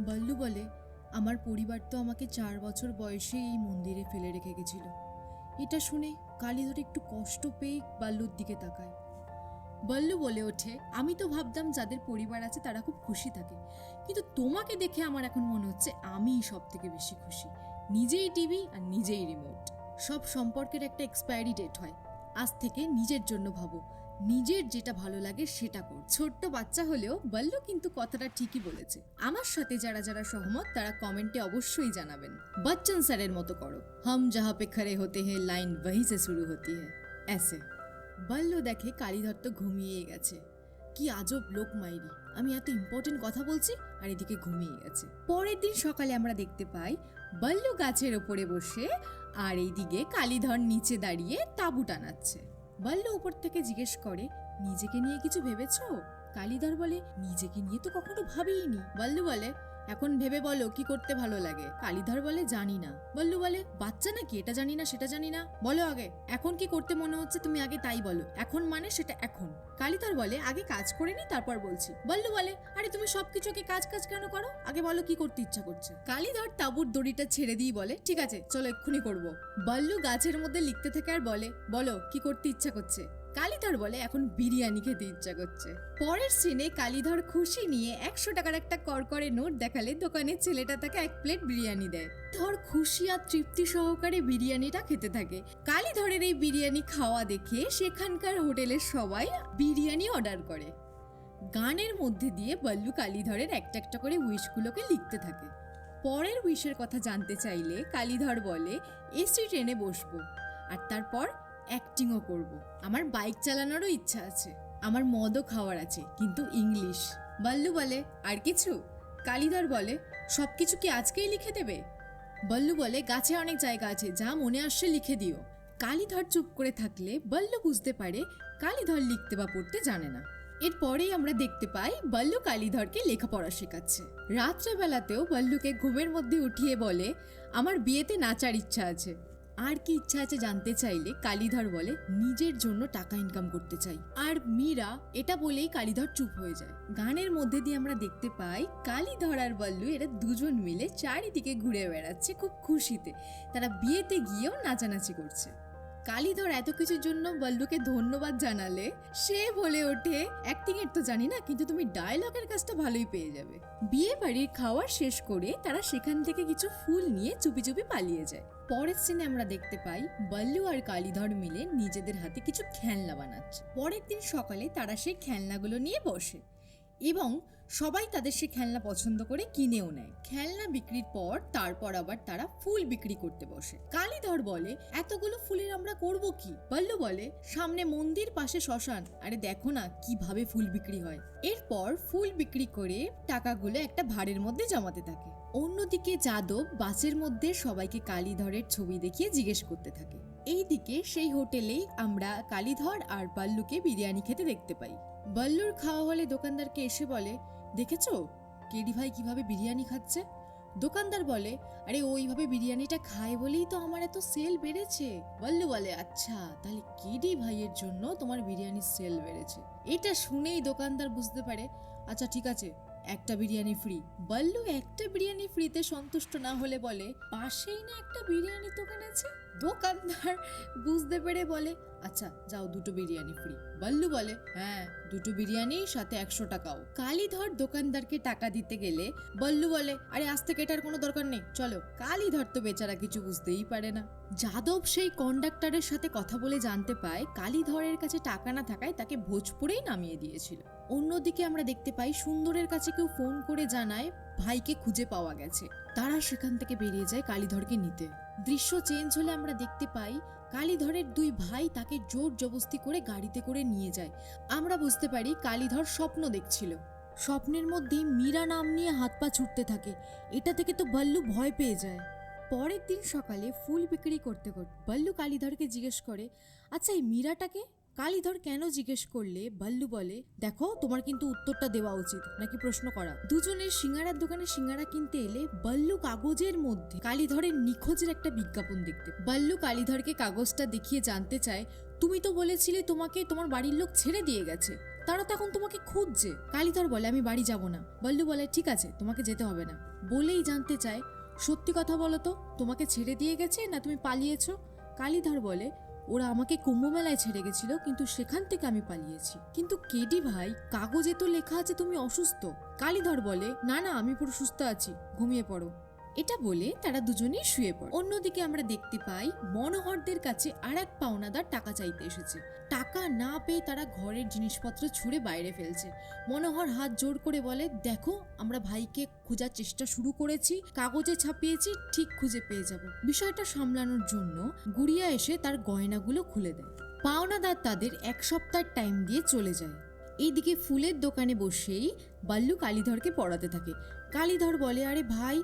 বাল্লু বলে, আমার পরিবার তো আমাকে 4 বছর বয়সে এই মন্দিরে ফেলে রেখে গেছিল, এটা শুনে কালীধর একটু কষ্ট পেয়ে বাল্লুর দিকে তাকায়। বল্লু বলে ওঠে, আমি তো ভাবতাম যাদের পরিবার আছে তারা খুব খুশি থাকে, কিন্তু তোমাকে দেখে আমার এখন মনে হচ্ছে আমিই সব থেকে বেশি খুশি। নিজেই টিভি আর নিজেই রিমোট। সব সম্পর্কের একটা এক্সপায়ারি ডেট হয়। আজ থেকে নিজের জন্য ভাবো, নিজের যেটা ভালো লাগে সেটা কর। ছোট্ট বাচ্চা হলেও বল্লু কিন্তু কথাটা ঠিকই বলেছে। আমার সাথে যারা যারা সহমত তারা কমেন্টে অবশ্যই জানাবেন। বচ্চন স্যারের মতো করো, হাম জাহা পে খড়ে হতে হ্যাঁ লাইন वहीं से शुरू होती है ऐसे। বল্লু দেখে কালীধর তো ঘুমিয়ে গেছে। কি আজব লোক মাইরি, আমি এত ইম্পর্টেন্ট কথা বলছি আর এদিকে ঘুমিয়ে গেছে। পরের দিন সকালে আমরা দেখতে পাই বল্লু গাছের ওপরে বসে আর এইদিকে কালীধর নিচে দাঁড়িয়ে তাঁবু টানাচ্ছে। বল্লু উপর থেকে জিজ্ঞেস করে, নিজেকে নিয়ে কিছু ভেবেছো? কালীধর বলে, নিজেকে নিয়ে তো কখনো ভাবিনি। বল্লু বলে, এখন ভেবে বলো কি করতে ভালো লাগে। কালীধর বলে, জানি না। বল্লু বলে, বাচ্চা নাকি, এটা জানি না সেটা জানি না, বলো আগে এখন কি করতে মনে হচ্ছে তুমি আগে তাই বলো। এখন মানে সেটা এখন। কালীধর বলে, আগে কাজ করে নি তারপর বলছি। বল্লু বলে, আরে তুমি সবকিছুকে কাজ কাজ কেন করো, আগে বলো কি করতে ইচ্ছা করছে। কালীধর তাঁবুর দড়িটা ছেড়ে দিয়ে বলে, ঠিক আছে চলো এক্ষুনি করবো। বল্লু গাছের মধ্যে লিখতে থাকে আর বলে, বলো কি করতে ইচ্ছা করছে। কালীধর বলে, এখন বিরিয়ানি খেতে ইচ্ছা করছে। পরের সিনে কালীধর খুশি নিয়ে 100 টাকার একটা করকরে নোট দেখালে দোকানের ছেলেটা তাকে 1 প্লেট বিরিয়ানি দেয়। ধর খুশি আর তৃপ্তি সহকারে বিরিয়ানিটা খেতে থাকে। কালীধরের এই বিরিয়ানি খাওয়া দেখে সেখানকার হোটেলের সবাই বিরিয়ানি অর্ডার করে। গানের মধ্যে দিয়ে বল্লু কালীধরের একটা একটা করে উইশগুলোকে লিখতে থাকে। পরের উইশের কথা জানতে চাইলে কালীধর বলে, এসি ট্রেনে বসবো আর তারপর অ্যাক্টিংও করব। আমার বাইক চালানোরও ইচ্ছা আছে, আমার মদও খাওয়ার আছে, কিন্তু ইংলিশ। বল্লু বলে, আর কিছু? কালীধর বলে, সবকিছু কি আজকেই লিখে দেবে? বল্লু বলে, গাছে অনেক জায়গা আছে, যা মনে আসছে লিখে দিও। কালীধর চুপ করে থাকলে বল্লু বুঝতে পারে কালীধর লিখতে বা পড়তে জানে না। এরপরেই আমরা দেখতে পাই বল্লু কালীধরকে লেখাপড়া শেখাচ্ছে। রাত্রেবেলাতেও বল্লুকে ঘুমের মধ্যে উঠিয়ে বলে, আমার বিয়েতে নাচার ইচ্ছা আছে। আর কি ইচ্ছা আছে জানতে চাইলে কালীধর বলে, নিজের জন্য টাকা ইনকাম করতে চাই। আর মীরা এটা বলেই কালীধর চুপ হয়ে যায়। গানের মধ্যে দিয়ে আমরা দেখতে পাই কালীধর আর বল্লু এরা দুজন মিলে চারিদিকে ঘুরে বেড়াচ্ছে খুব খুশিতে। তারা বিয়েতে গিয়েও নাচানাচি করছে। কালীধর এত কিছুর জন্য বল্লুকে ধন্যবাদ জানালে সে বলে ওঠে, অ্যাক্টিং এর তো জানি না, কিন্তু তুমি ডায়লগের কাজটা ভালোই পেয়ে যাবে। বিয়ে বাড়ির খাওয়ার শেষ করে তারা সেখান থেকে কিছু ফুল নিয়ে চুপি চুপি পালিয়ে যায়। পরের সিনে আমরা দেখতে পাই বল্লু আর কালীধর মিলে নিজেদের হাতে কিছু খেলনা বানাচ্ছে। পরের দিন সকালে তারা সেই খেলনাগুলো নিয়ে বসে এবং সবাই তাদের সে খেলনা পছন্দ করে কিনেও নেয়। খেলনা বিক্রির পর তারপর আবার তারা ফুল বিক্রি করতে বসে। কালীধর বলে, এতগুলো ফুলের আমরা করব কি? বল্লু বলে, সামনে মন্দির, পাশে শ্মশান, আরে দেখো না কিভাবে ফুল বিক্রি হয়। এরপর ফুল বিক্রি করে টাকাগুলো একটা ভাঁড়ের মধ্যে জমাতে থাকে। অন্যদিকে যাদব বাসের মধ্যে সবাইকে কালীধরের ছবি দেখিয়ে জিজ্ঞেস করতে থাকে। এইদিকে সেই হোটেলেই আমরা কালীধর আর বল্লুকে বিরিয়ানি খেতে দেখতে পাই। বল্লুর খাওয়া হলে দোকানদারকে এসে বলে, দেখেছো কেডি ভাই কিভাবে বিরিয়ানি খাচ্ছে? দোকানদার বলে, আরে ওইভাবে বিরিয়ানিটা খায় বলেই তো আমার এত সেল বেড়েছে। বল্লু বলে, আচ্ছা তাহলে কেডি ভাইয়ের জন্য তোমার বিরিয়ানির সেল বেড়েছে। এটা শুনেই দোকানদার বুঝতে পারে, আচ্ছা ঠিক আছে একটা বিরিয়ানি ফ্রি। বল্লু একটা বিরিয়ানি ফ্রিতে সন্তুষ্ট না হলে বলে, পাশেই না একটা বিরিয়ানির দোকান আছে। দোকানদার বুঝতে পেরে বলে, আচ্ছা যাও 2টো বিরিয়ানি ফ্রি। বল্লু বলে, হ্যাঁ 2টো বিরিয়ানি সাথে 100 টাকাও। কালীধর দোকানদারকে টাকা দিতে গেলে বল্লু বলে, আরে আজ থেকে এটার কোনো দরকার নেই, চলো। কালীধর তো বেচারা কিছু বুঝতেই পারে না। যাদব সেই কন্ডাক্টরের সাথে কথা বলে জানতে পায় কালীধরের কাছে টাকা না থাকায় তাকে ভোজপুরেই নামিয়ে দিয়েছিল। অন্যদিকে আমরা দেখতে পাই সুন্দরের কাছে কেউ ফোন করে জানায় ভাইকে খুঁজে পাওয়া গেছে। তারা সেখান থেকে বেরিয়ে যায় কালীধরকে নিতে। দৃশ্য চেঞ্জ হলে আমরা দেখতে পাই কালীধরের 2 ভাই তাকে জোর জবস্তি করে গাড়িতে করে নিয়ে যায়। আমরা বুঝতে পারি কালীধর স্বপ্ন দেখছিল। স্বপ্নের মধ্যে মীরা নাম নিয়ে হাত পা ছুটতে থাকে। এটা থেকে তো বল্লু ভয় পেয়ে যায়। পরের দিন সকালে ফুল বিক্রি করতে করতে বল্লু কালীধরকে জিজ্ঞেস করে, আচ্ছা এই মীরাটাকে? কালীধর কেন জিজ্ঞেস করলে বল্লু বলে, দেখো তোমার কিন্তু উত্তরটা দেওয়া উচিত নাকি প্রশ্ন করা। দুজনের সিঙ্গারার দোকানে সিঙ্গারা কিনতে এলে বল্লু কাগজের মধ্যে কালীধরের নিখোঁজের একটা বিজ্ঞাপন দেখতে। বল্লু কালীধরকে কাগজটা দেখিয়ে জানতে চায়, তুমি তো বলেছিলে তোমাকে তোমার বাড়ির লোক ছেড়ে দিয়ে গেছে, তারা তখন তোমাকে খুঁজছে। কালীধর বলে, আমি বাড়ি যাব না। বল্লু বলে, ঠিক আছে তোমাকে যেতে হবে না। বলেই জানতে চায়, সত্যি কথা বলো তো তোমাকে ছেড়ে দিয়ে গেছে না তুমি পালিয়েছো? কালীধর বলে, ওরা আমাকে কুম্ভমেলায় ছেড়ে গেছিল, কিন্তু সেখান থেকে আমি পালিয়েছি। কিন্তু কেডি ভাই, কাগজে তো লেখা আছে তুমি অসুস্থ। কালীধর বলে, না না, আমি পুরো সুস্থ আছি, ঘুমিয়ে পড়ো। এটা বলে তারা দুজনেই শুয়ে পড়ে। অন্যদিকে আমরা দেখতে পাই মনোহরদের কাছে আর এক পাওনাদার টাকা চাইতে এসেছে। টাকা না পেয়ে তারা ঘরের জিনিসপত্র ছুঁড়ে বাইরে ফেলছে। মনোহর হাত জোর করে বলে, দেখো, আমরা ভাইকে খোঁজার চেষ্টা শুরু করেছি, কাগজে ছাপিয়েছি, ঠিক খুঁজে পেয়ে যাব। বিষয়টা সামলানোর জন্য গুড়িয়া এসে তার গয়নাগুলো খুলে দেয়। পাওনাদার তাদের 1 সপ্তাহ টাইম দিয়ে চলে যায়। এইদিকে ফুলের দোকানে বসেই বাল্লু কালীধরকে পড়াতে থাকে। কালীধর বলে, আরে ভাই,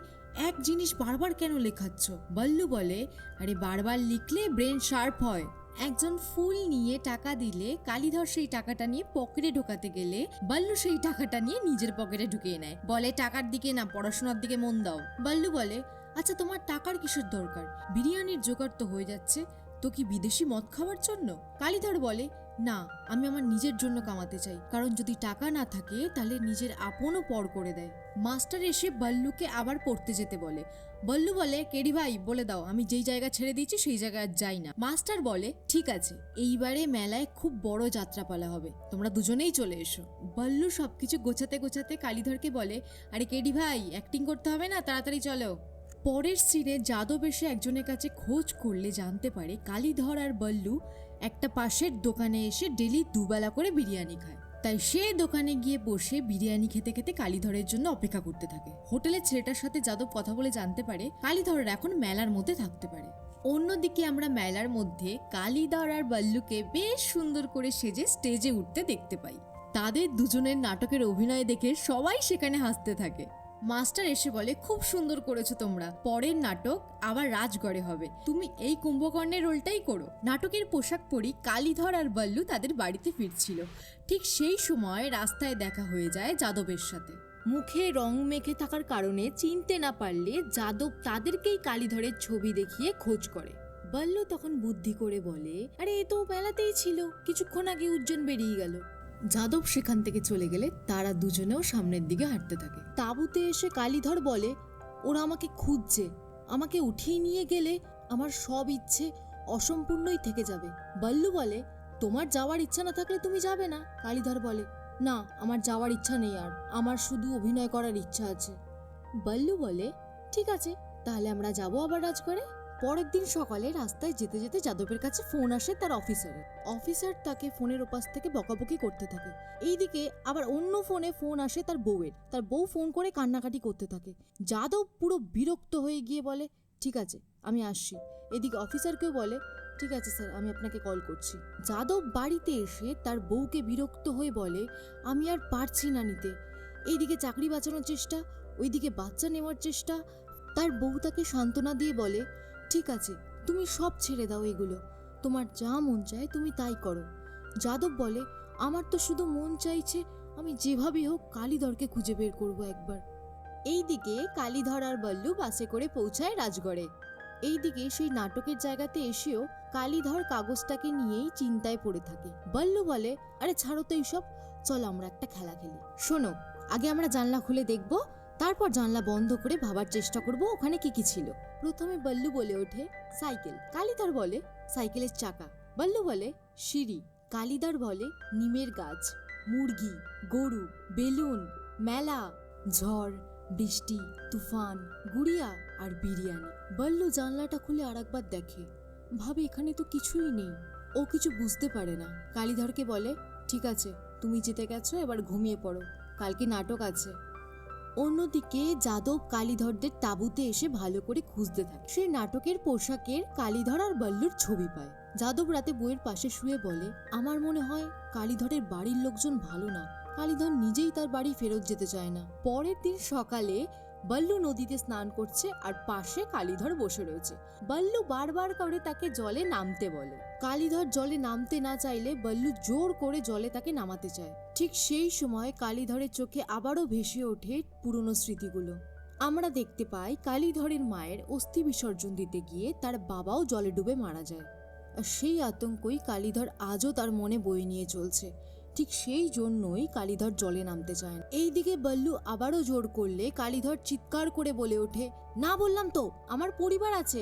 এক জিনিস বারবার কেন লেখাচ্ছ? বাল্লু বলে, আরে বারবার লিখলে ব্রেন শার্প হয়। একজন ফুল নিয়ে টাকা দিলে কালীধর সেই টাকাটা নিয়ে পকেটে ঢোকাতে গেলে বাল্লু সেই টাকাটা নিয়ে নিজের পকেটে ঢুকিয়ে নেয়। বলে, টাকার দিকে না, পড়াশোনার দিকে মন দাও। বাল্লু বলে, আচ্ছা, তোমার টাকার কিসের দরকার? বিরিয়ানির জোগাড় তো হয়ে যাচ্ছে, তো কি বিদেশি মদ খাওয়ার জন্য? কালীধর বলে, না, আমি আমার নিজের জন্য কামাতে চাই, কারণ যদি টাকা না থাকে তাহলে নিজের আপনও পর করে দেয়। মাস্টার এসে বাল্লুকে আবার পড়তে যেতে বলে। বাল্লু বলে, কেডি ভাই, বলে দাও, আমি যেই জায়গা ছেড়ে দিয়েছি সেই জায়গায় আর যাই না। মাস্টার বলে, ঠিক আছে, এইবারে মেলায় খুব বড় যাত্রাপালা হবে, তোমরা দুজনেই চলে এসো। বাল্লু সবকিছু গোছাতে গোছাতে কালীধরকে বলে, আরে কেডি ভাই, অ্যাক্টিং করতে হবে না, তাড়াতাড়ি চলো। পরের সিনে যাদব এসে একজনের কাছে খোঁজ করলে জানতে পারে কালীধর আর বাল্লু একটা পাশের দোকানে এসে ডেলি দুবেলা করে বিরিয়ানি খায়। তাই সে দোকানে গিয়ে বসে বিরিয়ানি খেতে খেতে কালীধরের জন্য অপেক্ষা করতে থাকে। হোটেলের ছেলেটার সাথে যাদব কথা বলে জানতে পারে কালীধর এখন মেলার মধ্যে থাকতে পারে। অন্যদিকে আমরা মেলার মধ্যে কালীধর আর বাল্লুকে বেশ সুন্দর করে সেজে স্টেজে উঠতে দেখতে পাই। তাদের দুজনের নাটকের অভিনয় দেখে সবাই সেখানে হাসতে থাকে। মাস্টার এসে বলে, খুব সুন্দর করেছো তোমরা, পরের নাটক আবার রাজগড়ে হবে, তুমি এই কুম্ভকর্ণের রোলটাই করো। নাটকের পোশাক পরি কালীধর আর বাল্লু তাদের বাড়িতে ফিরছিল। ঠিক সেই সময় রাস্তায় দেখা হয়ে যায় যাদবের সাথে। মুখে রং মেখে থাকার কারণে চিনতে না পারলে যাদব তাদেরকেই কালীধরের ছবি দেখিয়ে খোঁজ করে। বাল্লু তখন বুদ্ধি করে বলে, আরে এ তো মেলাতেই ছিল, কিছুক্ষণ আগে উজ্জ্বল বেরিয়ে গেল। যাদব সেখান থেকে চলে গেলে তারা দুজনেও সামনের দিকে হাঁটতে থাকে। তাঁবুতে এসে কালীধর বলে, ওরা আমাকে খুঁজছে, আমাকে উঠিয়ে নিয়ে গেলে আমার সব ইচ্ছে অসম্পূর্ণই থেকে যাবে। বাল্লু বলে, তোমার যাওয়ার ইচ্ছা না থাকলে তুমি যাবে না। কালীধর বলে, না, আমার যাওয়ার ইচ্ছা নেই, আর আমার শুধু অভিনয় করার ইচ্ছা আছে। বাল্লু বলে, ঠিক আছে, তাহলে আমরা যাবো আবার রাজগড়ে। পরের দিন সকালে রাস্তায় যেতে যেতে যাদবের কাছে ফোন আসে তার অফিসার তাকে ফোনের ওপাশ থেকে বকাবকি করতে থাকে। এইদিকে আবার অন্য ফোনে ফোন আসে তার বউয়ের। তার বউ ফোন করে কান্নাকাটি করতে থাকে। যাদব পুরো বিরক্ত হয়ে গিয়ে বলে, ঠিক আছে, আমি আসছি। এদিকে অফিসারকেও বলে, ঠিক আছে স্যার, আমি আপনাকে কল করছি। যাদব বাড়িতে এসে তার বউকে বিরক্ত হয়ে বলে, আমি আর পারছি না নিতে। এইদিকে চাকরি বাঁচানোর চেষ্টা, ওইদিকে বাচ্চা নেওয়ার চেষ্টা। তার বউ তাকে সান্ত্বনা দিয়ে বলে, ঠিক আছে, তুমি সব ছেড়ে দাও, এগুলো তোমার যা মন চায় তুমি তাই করো। যাদব বলে, আমার তো শুধু মন চাইছে আমি যেভাবেই হোক কালীধরকে খুঁজে বের করব একবার। এইদিকে কালীধর আর বাল্লু বাসে করে পৌঁছায় রাজগড়ে। এইদিকে সেই নাটকের জায়গাতে এসেও কালীধর কাগজটাকে নিয়েই চিন্তায় পড়ে থাকে। বাল্লু বলে, আরে ছাড়ো তো এইসব, চলো আমরা একটা খেলা খেলি। শোনো, আগে আমরা জানলা খুলে দেখবো, তারপর জানলা বন্ধ করে ভাবার চেষ্টা করব ওখানে কি কি ছিল। প্রথমে বাল্লু বলে ওঠে, সাইকেল। কালীধর বলে, সাইকেলের চাকা। বাল্লু বলে, সিঁড়ি। কালীধর বলে, নিমের গাছ, মুরগি, গরু, বেলুন, মেলা, ঝড়, বৃষ্টি, তুফান, গুড়িয়া আর বিরিয়ানি। বাল্লু জানলাটা খুলে আরেকবার দেখে, ভাবে এখানে তো কিছুই নেই। ও কিছু বুঝতে পারে না। কালীধরকে বলে, ঠিক আছে, তুমি জিতে গেছো, এবার ঘুমিয়ে পড়ো, কালকে নাটক আছে। অন্যদিকে যাদব কালীধরদের তাঁবুতে এসে ভালো করে খুঁজতে থাকে। সেই নাটকের পোশাকের কালীধর আর বাল্লুর ছবি পায়। যাদব রাতে বইয়ের পাশে শুয়ে বলে, আমার মনে হয় কালীধরের বাড়ির লোকজন ভালো না, কালীধর নিজেই তার বাড়ি ফেরত যেতে চায় না। পরের দিন সকালে বাল্লু নদীতে স্নান করছে আর পাশে কালীধর বসে রয়েছে। বাল্লু বারবার করে তাকে জলে নামতে বলে। কালীধর জলে নামতে না চাইলে বাল্লু জোর করে জলে তাকে নামাতে চায়। ঠিক সেই সময় কালীধরের চোখে আবারও ভেসে ওঠে পুরনো স্মৃতিগুলো। আমরা দেখতে পাই কালীধরের মায়ের অস্থি বিসর্জন দিতে গিয়ে তার বাবাও জলে ডুবে মারা যায়। আর সেই আতঙ্কই কালীধর আজও তার মনে বয়ে নিয়ে চলছে। ঠিক সেই জন্যই কালীধর জলে নামতে চায় না। এইদিকে বাল্লু আবারও জোর করলে কালীধর চিৎকার করে বলে ওঠে, না বললাম তো, আমার পরিবার আছে,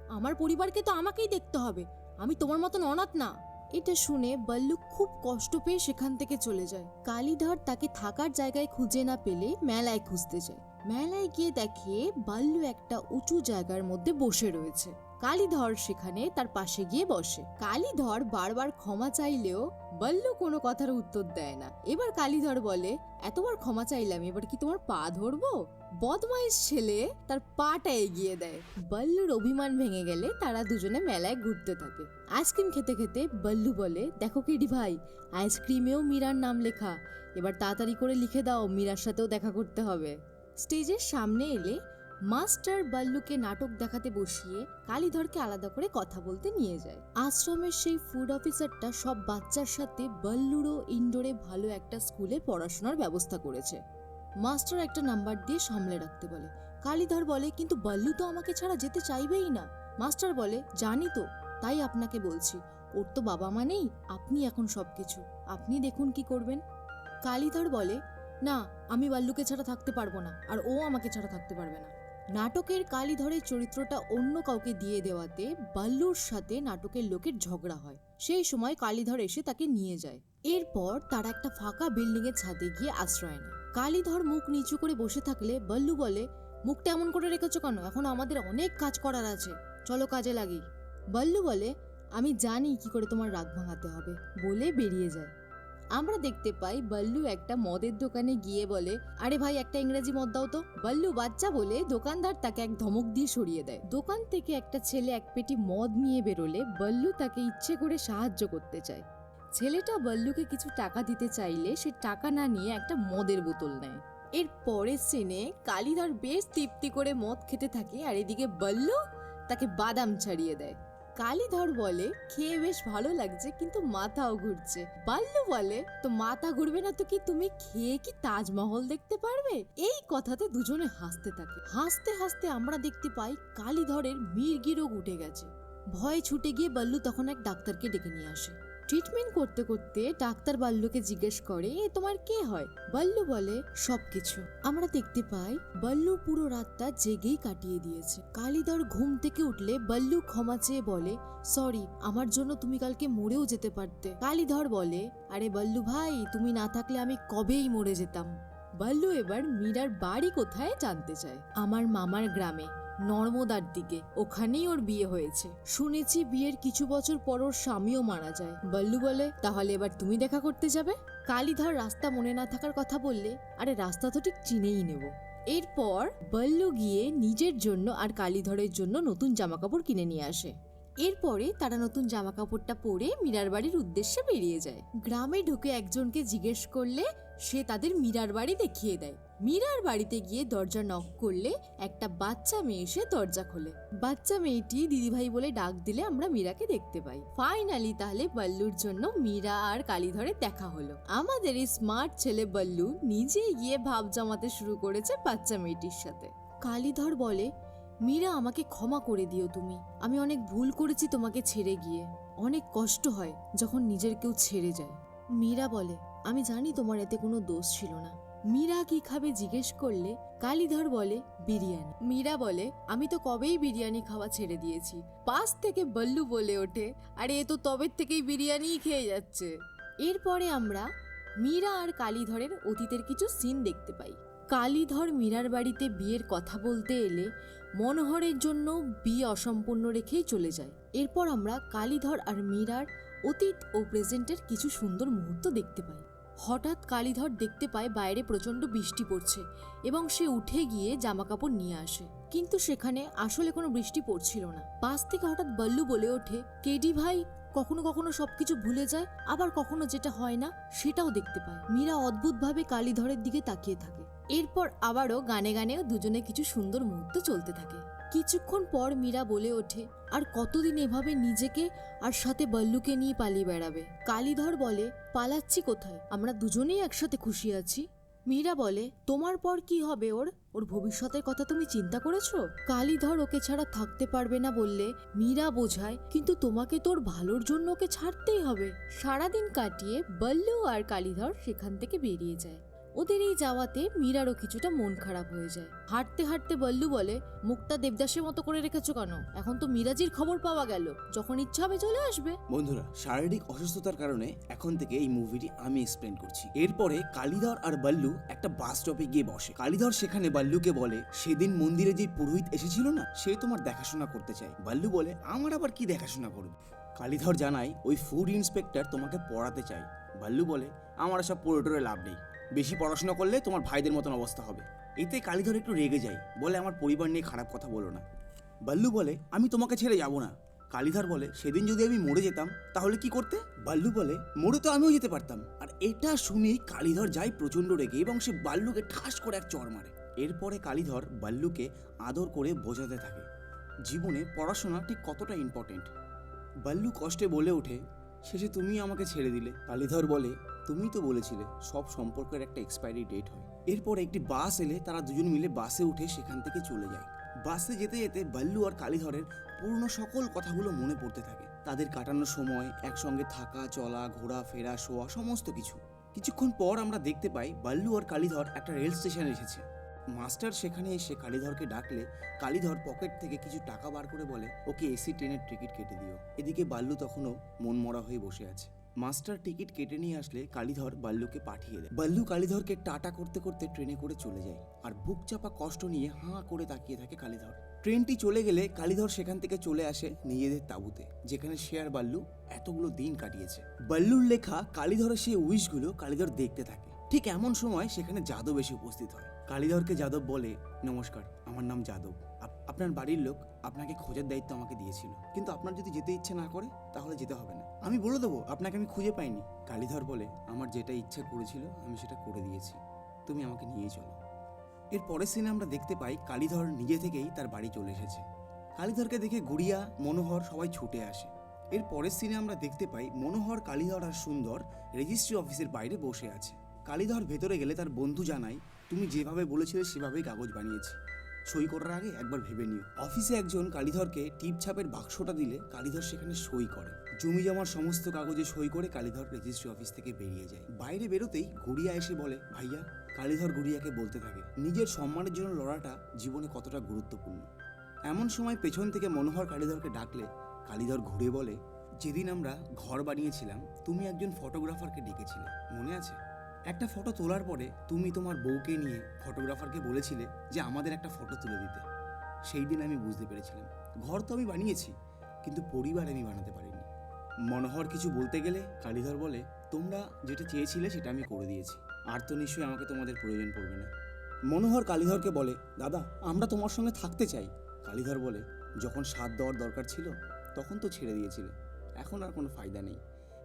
আমার পরিবারকে তো আমাকেই দেখতে হবে, আমি তোমার মতন অনাথ না। এটা শুনে বল্লু খুব কষ্ট পেয়ে সেখান থেকে চলে যায়। কালীধর তাকে থাকার জায়গায় খুঁজে না পেলে মেলায় খুঁজতে যায়। মেলায় গিয়ে দেখে বল্লু একটা উঁচু জায়গার মধ্যে বসে রয়েছে। কালীধর সেখানে তার পাশে গিয়ে বসে। কালীধর বারবার ক্ষমা চাইলেও বল্লু কোনো কথার উত্তর দেয় না। এবার কালীধর বলে, এতবার ক্ষমা চাইলাম, এবার কি তোমার পা ধরবো? বদমাইশ ছেলে তার পাটা এগিয়ে দেয়। বল্লুর অভিমান ভেঙে গেলে তারা দুজনে মেলায় ঘুরতে থাকে। আইসক্রিম খেতে খেতে বল্লু বলে, দেখো কিডি ভাই, আইসক্রিমেও মীরার নাম লেখা, এবার তাড়াতাড়ি করে লিখে দাও, মীরার সাথেও দেখা করতে হবে। স্টেজের সামনে এলে মাস্টার বল্লুকে নাটক দেখাতে বসিয়ে কালীধরকে আলাদা করে কথা বলতে নিয়ে যায়। আশ্রমের সেই ফুড অফিসারটা সব বাচ্চার সাথে বল্লুরও ইনডোরে ভালো একটা স্কুলে পড়াশোনার ব্যবস্থা করেছে। মাস্টার একটা নাম্বার দিয়ে সামলে রাখতে বলে। কালীধর বলে, কিন্তু বল্লু তো আমাকে ছাড়া যেতে চাইবেই না। মাস্টার বলে, জানি তো, তাই আপনাকে বলছি, ওর তো বাবা মা নেই, আপনি এখন সবকিছু, আপনি দেখুন কি করবেন। কালীধর বলে, না, আমি বল্লুকে ছাড়া থাকতে পারবো না, আর ও আমাকে ছাড়া থাকতে পারবে না। নাটকের কালীধরের চরিত্রটা অন্য কাউকে দিয়ে দেওয়াতে বল্লুর সাথে নাটকের লোকের ঝগড়া হয়। সেই সময় কালীধর এসে তাকে নিয়ে যায়। এরপর তারা একটা ফাঁকা বিল্ডিং এর ছাদে গিয়ে আশ্রয় নেয়। কালীধর মুখ নিচু করে বসে থাকলে বল্লু বলে, মুখটা এমন করে রেখেছো কেন? এখন আমাদের অনেক কাজ করার আছে, চলো কাজে লাগি। বল্লু বলে, আমি জানি কি করে তোমার রাগ ভাঙাতে হবে, বলে বেরিয়ে যায়। আমরা দেখতে পাই বল্লু একটা মদের দোকানে গিয়ে বলে, আরে ভাই, একটা ইংরেজি মদ দাও তো। বল্লু বাচ্চা বলে দোকানদার তাকে এক ধমক দিয়ে সরিয়ে দেয়। দোকান থেকে একটা ছেলে এক পেটি মদ নিয়ে বেরোলে বল্লু তাকে ইচ্ছে করে সাহায্য করতে চায়। ছেলেটা বল্লুকে কিছু টাকা দিতে চাইলে সে টাকা না নিয়ে একটা মদের বোতল নেয়। এর পরের সিনে কালীধর বেশ তৃপ্তি করে মদ খেতে থাকে, আর এদিকে বল্লু তাকে বাদাম ছাড়িয়ে দেয়। কালীধর বলে, খেয়ে বেশ ভালো লাগছে, কিন্তু মাথাও ঘুরছে। বল্লু বলে, তো মাথা ঘুরবে না তো কি, তুমি খেয়ে কি তাজমহল দেখতে পারবে? এই কথাতে দুজনে হাসতে থাকে। হাসতে হাসতে আমরা দেখতে পাই কালীধরের মির্গি রোগ উঠে গেছে। ভয়ে ছুটে গিয়ে বল্লু তখন এক ডাক্তারকে ডেকে নিয়ে আসে। ট্রিটমেন্ট করতে করতে ডাক্তার বল্লুকে জিজ্ঞেস করে, এ তোমার কে হয়? বল্লু বলে, সবকিছু। আমরা দেখতে পাই বল্লু পুরো রাতটা জেগেই কাটিয়ে দিয়েছে। কালীধর ঘুম থেকে উঠলে বল্লু ক্ষমা চেয়ে বলে, সরি, আমার জন্য তুমি কালকে মরেও যেতে পারতে। কালীধর বলে, আরে বল্লু ভাই, তুমি না থাকলে আমি কবেই মরে যেতাম। বল্লু এবার মীরার বাড়ি কোথায় জানতে চায়। আমার মামার গ্রামে, নর্মদার দিকে, ওখানেই ওর বিয়ে হয়েছে। শুনেছি বিয়ের কিছু বছর পর ওর স্বামীও মারা যায়। বল্লু বলে, তাহলে এবার তুমি দেখা করতে যাবে? কালীধর রাস্তা মনে না থাকার কথা বললে, আরে রাস্তা তো ঠিক চিনেই নেব। এরপর বল্লু গিয়ে নিজের জন্য আর কালীধরের জন্য নতুন জামাকাপড় কিনে নিয়ে আসে। এরপরে তারা নতুন জামাকাপড়টা পরে মীরার বাড়ির উদ্দেশ্যে বেরিয়ে যায়। গ্রামে ঢুকে একজনকে জিজ্ঞেস করলে সে তাদের মীরার বাড়ি দেখিয়ে দেয়। মীরার বাড়িতে গিয়ে দরজা নক করলে একটা বাচ্চা মেয়ে এসে দরজা খোলে। বাচ্চা মেয়েটি দিদিভাই বলে ডাক দিলে আমরা মীরাকে দেখতে পাই। ফাইনালি তাহলে বল্লুর জন্য মীরা আর কালীধরের দেখা হলো। আমাদের এই স্মার্ট ছেলে বল্লু নিজে গিয়ে ভাব জমাতে শুরু করেছে বাচ্চা মেয়েটির সাথে। কালীধর বলে, মীরা, আমাকে ক্ষমা করে দিও তুমি, আমি অনেক ভুল করেছি তোমাকে ছেড়ে গিয়ে। অনেক কষ্ট হয় যখন নিজের কেউ ছেড়ে যায়। মীরা বলে, আমি জানি তোমার এতে কোনো দোষ ছিল না। মীরা কি খাবে জিজ্ঞেস করলে কালীধর বলে, বিরিয়ানি। মীরা বলে, আমি তো কবেই বিরিয়ানি খাওয়া ছেড়ে দিয়েছি। পাশ থেকে বল্লু বলে ওঠে, আরে এ তো তবের থেকেই বিরিয়ানিই খেয়ে যাচ্ছে। এরপরে আমরা মীরা আর কালীধরের অতীতের কিছু সিন দেখতে পাই। কালীধর মীরার বাড়িতে বিয়ের কথা বলতে এলে মনোহরের জন্য বিয়ে অসম্পূর্ণ রেখেই চলে যায়। এরপর আমরা কালীধর আর মীরার অতীত ও প্রেজেন্টের কিছু সুন্দর মুহূর্ত দেখতে পাই। হঠাৎ কালীধর দেখতে পায় বাইরে প্রচণ্ড বৃষ্টি পড়ছে এবং সে উঠে গিয়ে জামাকাপড় নিয়ে আসে, কিন্তু সেখানে আসলে কোনো বৃষ্টি পড়ছিল না। পাশ থেকে হঠাৎ বল্লু বলে ওঠে, কেডি ভাই কখনো কখনো সবকিছু ভুলে যায়, আবার কখনো যেটা হয় না সেটাও দেখতে পায়। মীরা অদ্ভুতভাবে কালীধরের দিকে তাকিয়ে থাকে। এরপর আবারও গানে গানে দুজনে কিছু সুন্দর মুহূর্ত চলতে থাকে। কিছুক্ষণ পর মীরা বলে ওঠে, আর কতদিন এভাবে নিজেকে আর সাথে বল্লুকে নিয়ে পালিয়ে বেড়াবে? কালীধর বলে, পালাচ্ছি কোথায়, আমরা দুজনেই একসাথে খুশি আছি। মীরা বলে, তোমার পর কি হবে ওর ভবিষ্যতের কথা তুমি চিন্তা করেছো? কালীধর ওকে ছাড়া থাকতে পারবে না বললে মীরা বোঝায়, কিন্তু তোমাকে তোর ভালোর জন্য ওকে ছাড়তেই হবে। সারাদিন কাটিয়ে বল্লু আর কালীধর সেখান থেকে বেরিয়ে যায়। ওদের এই যাওয়াতে মীরারও কিছুটা মন খারাপ হয়ে যায়। হাঁটতে হাঁটতে বল্লু বলে, মুখটা দেবদাসের মতো করে রেখেছো কেন? এখন তো মিরাজির খবর পাওয়া গেল, যখন ইচ্ছা হবে চলে আসবে। বন্ধুরা, শারীরিক অসুস্থতার কারণে এখন থেকে এই মুভিটি আমি এক্সপ্লেন করছি। এরপরে কালীধর আর বল্লু একটা বাস স্টপে গিয়ে বসে। কালীধর সেখানে বল্লুকে বলে, সেদিন মন্দিরে যে পুরোহিত এসেছিল না, সে তোমার দেখাশোনা করতে চায়। বল্লু বলে, আমার আবার কি দেখাশোনা করবে? কালীধর জানায়, ওই ফুড ইন্সপেক্টর তোমাকে পড়াতে চায়। বল্লু বলে, আমার সব পড়ে লাভ নেই, বেশি পড়াশোনা করলে তোমার ভাইদের মতন অবস্থা হবে। এতে কালীধর একটু রেগে যায়, বলে, আমার পরিবার নিয়ে খারাপ কথা বলো না। বল্লু বলে, আমি তোমাকে ছেড়ে যাব না। কালীধর বলে, সেদিন যদি আমি মরে যেতাম তাহলে কি করতে? বল্লু বলে, মরে তো আমিও যেতে পারতাম। আর এটা শুনেই কালীধর যায় প্রচন্ড রেগে এবং সে বল্লুকে ঠাস করে এক চড় মারে। এরপরে কালীধর বল্লুকে আদর করে বোঝাতে থাকে জীবনে পড়াশোনা ঠিক কতটা ইম্পর্টেন্ট। বল্লু কষ্টে বলে ওঠে, শেষে তুমি আমাকে ছেড়ে দিলে। কালীধর বলে, তুমি তো বলেছিলে সব সম্পর্কের একটা এক্সপায়ারি ডেট হয়। এরপর একটি বাস এলে তারা দুজন মিলে বাসে উঠে সেখান থেকে চলে যায়। বাসে যেতে যেতে বল্লু আর কালীধরের পুরনো সকল কথাগুলো মনে পড়তে থাকে। তাদের কাটানোর সময়, একসঙ্গে থাকা, চলা, ঘোরা ফেরা, শোয়া, সমস্ত কিছু। কিছুক্ষণ পর আমরা দেখতে পাই বল্লু আর কালীধর একটা রেল স্টেশনে এসেছে। মাস্টার সেখানে এসে কালীধরকে ডাকলে কালীধর পকেট থেকে কিছু টাকা বার করে বলে, ওকে এসি ট্রেনের টিকিট কেটে দিও। এদিকে বাল্লু তখনও মন মরা হয়ে বসে আছে। মাস্টার টিকিট কেটে নিয়ে আসলে কালীধর বাল্লুকে পাঠিয়ে দেয়। বাল্লু কালীধরকে টাটা করতে করতে ট্রেনে করে চলে যায় আর বুক চাপা কষ্ট নিয়ে হাঁ করে তাকিয়ে থাকে কালীধর। ট্রেনটি চলে গেলে কালীধর সেখান থেকে চলে আসে নিজেদের তাঁবুতে, যেখানে সে আর বাল্লু এতগুলো দিন কাটিয়েছে। বাল্লুর লেখা কালীধরের সেই উইশগুলো কালীধর দেখতে থাকে। ঠিক এমন সময় সেখানে যাদব এসে উপস্থিত হয়। কালীধরকে যাদব বলে, নমস্কার, আমার নাম যাদব। আপনার বাড়ির লোক আপনাকে খোঁজার দায়িত্ব আমাকে দিয়েছিল, কিন্তু আপনার যদি যেতে ইচ্ছে না করে তাহলে যেতে হবে না, আমি বলে দেবো আপনাকে আমি খুঁজে পাইনি। কালীধর বলে, আমার যেটা ইচ্ছা করেছিল আমি সেটা করে দিয়েছি, তুমি আমাকে নিয়ে চলো। এর পরের সিনে আমরা দেখতে পাই কালীধর নিজে থেকেই তার বাড়ি চলে এসেছে। কালীধরকে দেখে গুড়িয়া, মনোহর সবাই ছুটে আসে। এর পরের সিনে আমরা দেখতে পাই মনোহর, কালীধর আর সুন্দর রেজিস্ট্রি অফিসের বাইরে বসে আছে। কালীধর ভেতরে গেলে তার বন্ধু জানায়, তুমি যেভাবে বলেছিলে সেভাবেই কাগজ বানিয়েছি, সই করার আগে একবার ভেবে নিও। অফিসে একজন কালীধরকে টিপ ছাপের বাক্সটা দিলে কালীধর সেখানে সই করে। জমি জমার সমস্ত কাগজে সই করে কালীধর রেজিস্ট্রি অফিস থেকে বেরিয়ে যায়। বাইরে বেরোতেই গুড়িয়া এসে বলে, ভাইয়া। কালীধর গুড়িয়াকে বলতে থাকে নিজের সম্মানের জন্য লড়াটা জীবনে কতটা গুরুত্বপূর্ণ। এমন সময় পেছন থেকে মনোহর কালীধরকে ডাকলে কালীধর ঘুরে বলে, যেদিন আমরা ঘর বানিয়েছিলাম তুমি একজন ফটোগ্রাফারকে ডেকেছিলে, মনে আছে? একটা ফটো তোলার পরে তুমি তোমার বউকে নিয়ে ফটোগ্রাফারকে বলেছিলে যে আমাদের একটা ফটো তুলে দিতে। সেই দিন আমি বুঝতে পেরেছিলাম ঘর তো আমি বানিয়েছি, কিন্তু পরিবার আমি বানাতে পারিনি। মনোহর কিছু বলতে গেলে কালীধর বলে, তোমরা যেটা চেয়েছিলে সেটা আমি করে দিয়েছি, আর তো নিশ্চয়ই আমাকে তোমাদের প্রয়োজন পড়বে না। মনোহর কালীধরকে বলে, দাদা আমরা তোমার সঙ্গে থাকতে চাই। কালীধর বলে, যখন সাথ দেওয়ার দরকার ছিল তখন তো ছেড়ে দিয়েছিলে, এখন আর কোনো ফায়দা নেই।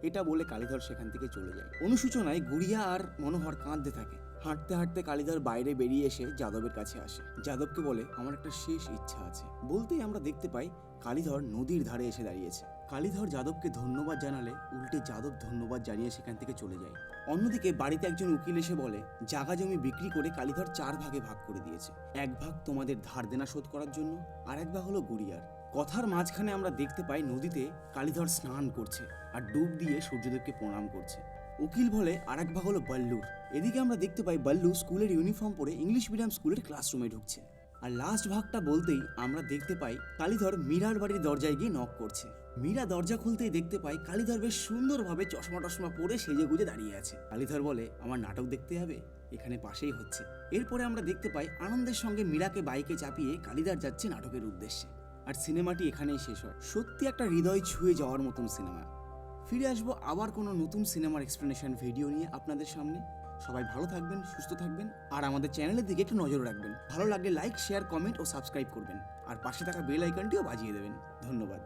এটা বলে কালীধর সেখান থেকে চলে যায়। অনুশোচনায় গুড়িয়া আর মনোহর কাঁদতে থাকে। হাঁটতে হাঁটতে কালীধর বাইরে বেরিয়ে এসে যাদবের কাছে আসে। যাদবকে বলে, আমার একটা শেষ ইচ্ছা আছে। বলতেই আমরা দেখতে পাই কালীধর নদীর ধারে এসে দাঁড়িয়েছে। কালীধর যাদবকে ধন্যবাদ জানালে উল্টে যাদব ধন্যবাদ জানিয়ে সেখান থেকে চলে যায়। অন্যদিকে বাড়িতে একজন উকিল এসে বলে, জায়গা জমি বিক্রি করে কালীধর 4 ভাগে ভাগ করে দিয়েছে। 1 ভাগ তোমাদের ধার দেনা শোধ করার জন্য, আর 1 ভাগ হলো গুড়িয়ার। কথার মাঝখানে আমরা দেখতে পাই নদীতে কালীধর স্নান করছে আর ডুব দিয়ে সূর্যদেবকে প্রণাম করছে। উকিল বলে, আর 1 ভাগ হলো বল্লুর। এদিকে আমরা দেখতে পাই বল্লু স্কুলের ইউনিফর্ম পরে ইংলিশ মিডিয়াম স্কুলের ক্লাসরুমে ঢুকছে। আর লাস্ট ভাগটা বলতেই আমরা দেখতে পাই কালীধর মীরার বাড়ির দরজায় গিয়ে নক করছে। মীরা দরজা খুলতেই দেখতে পাই কালীধর বেশ সুন্দরভাবে চশমা টশমা পরে সেজে গুজে দাঁড়িয়ে আছে। কালীধর বলে, আমার নাটক দেখতে হবে, এখানে পাশেই হচ্ছে। এরপরে আমরা দেখতে পাই আনন্দের সঙ্গে মীরাকে বাইকে চাপিয়ে কালীধর যাচ্ছে নাটকের উদ্দেশ্যে। আর সিনেমাটি এখানেই শেষ হয়। সত্যি একটা হৃদয় ছুঁয়ে যাওয়ার মতন সিনেমা। ফিরে আসবো আবার কোনো নতুন সিনেমার এক্সপ্লেনেশন ভিডিও নিয়ে আপনাদের সামনে। সবাই ভালো থাকবেন, সুস্থ থাকবেন, আর আমাদের চ্যানেলের দিকে একটু নজর রাখবেন। ভালো লাগলে লাইক, শেয়ার, কমেন্ট ও সাবস্ক্রাইব করবেন, আর পাশে থাকা বেল আইকনটিও বাজিয়ে দেবেন। ধন্যবাদ।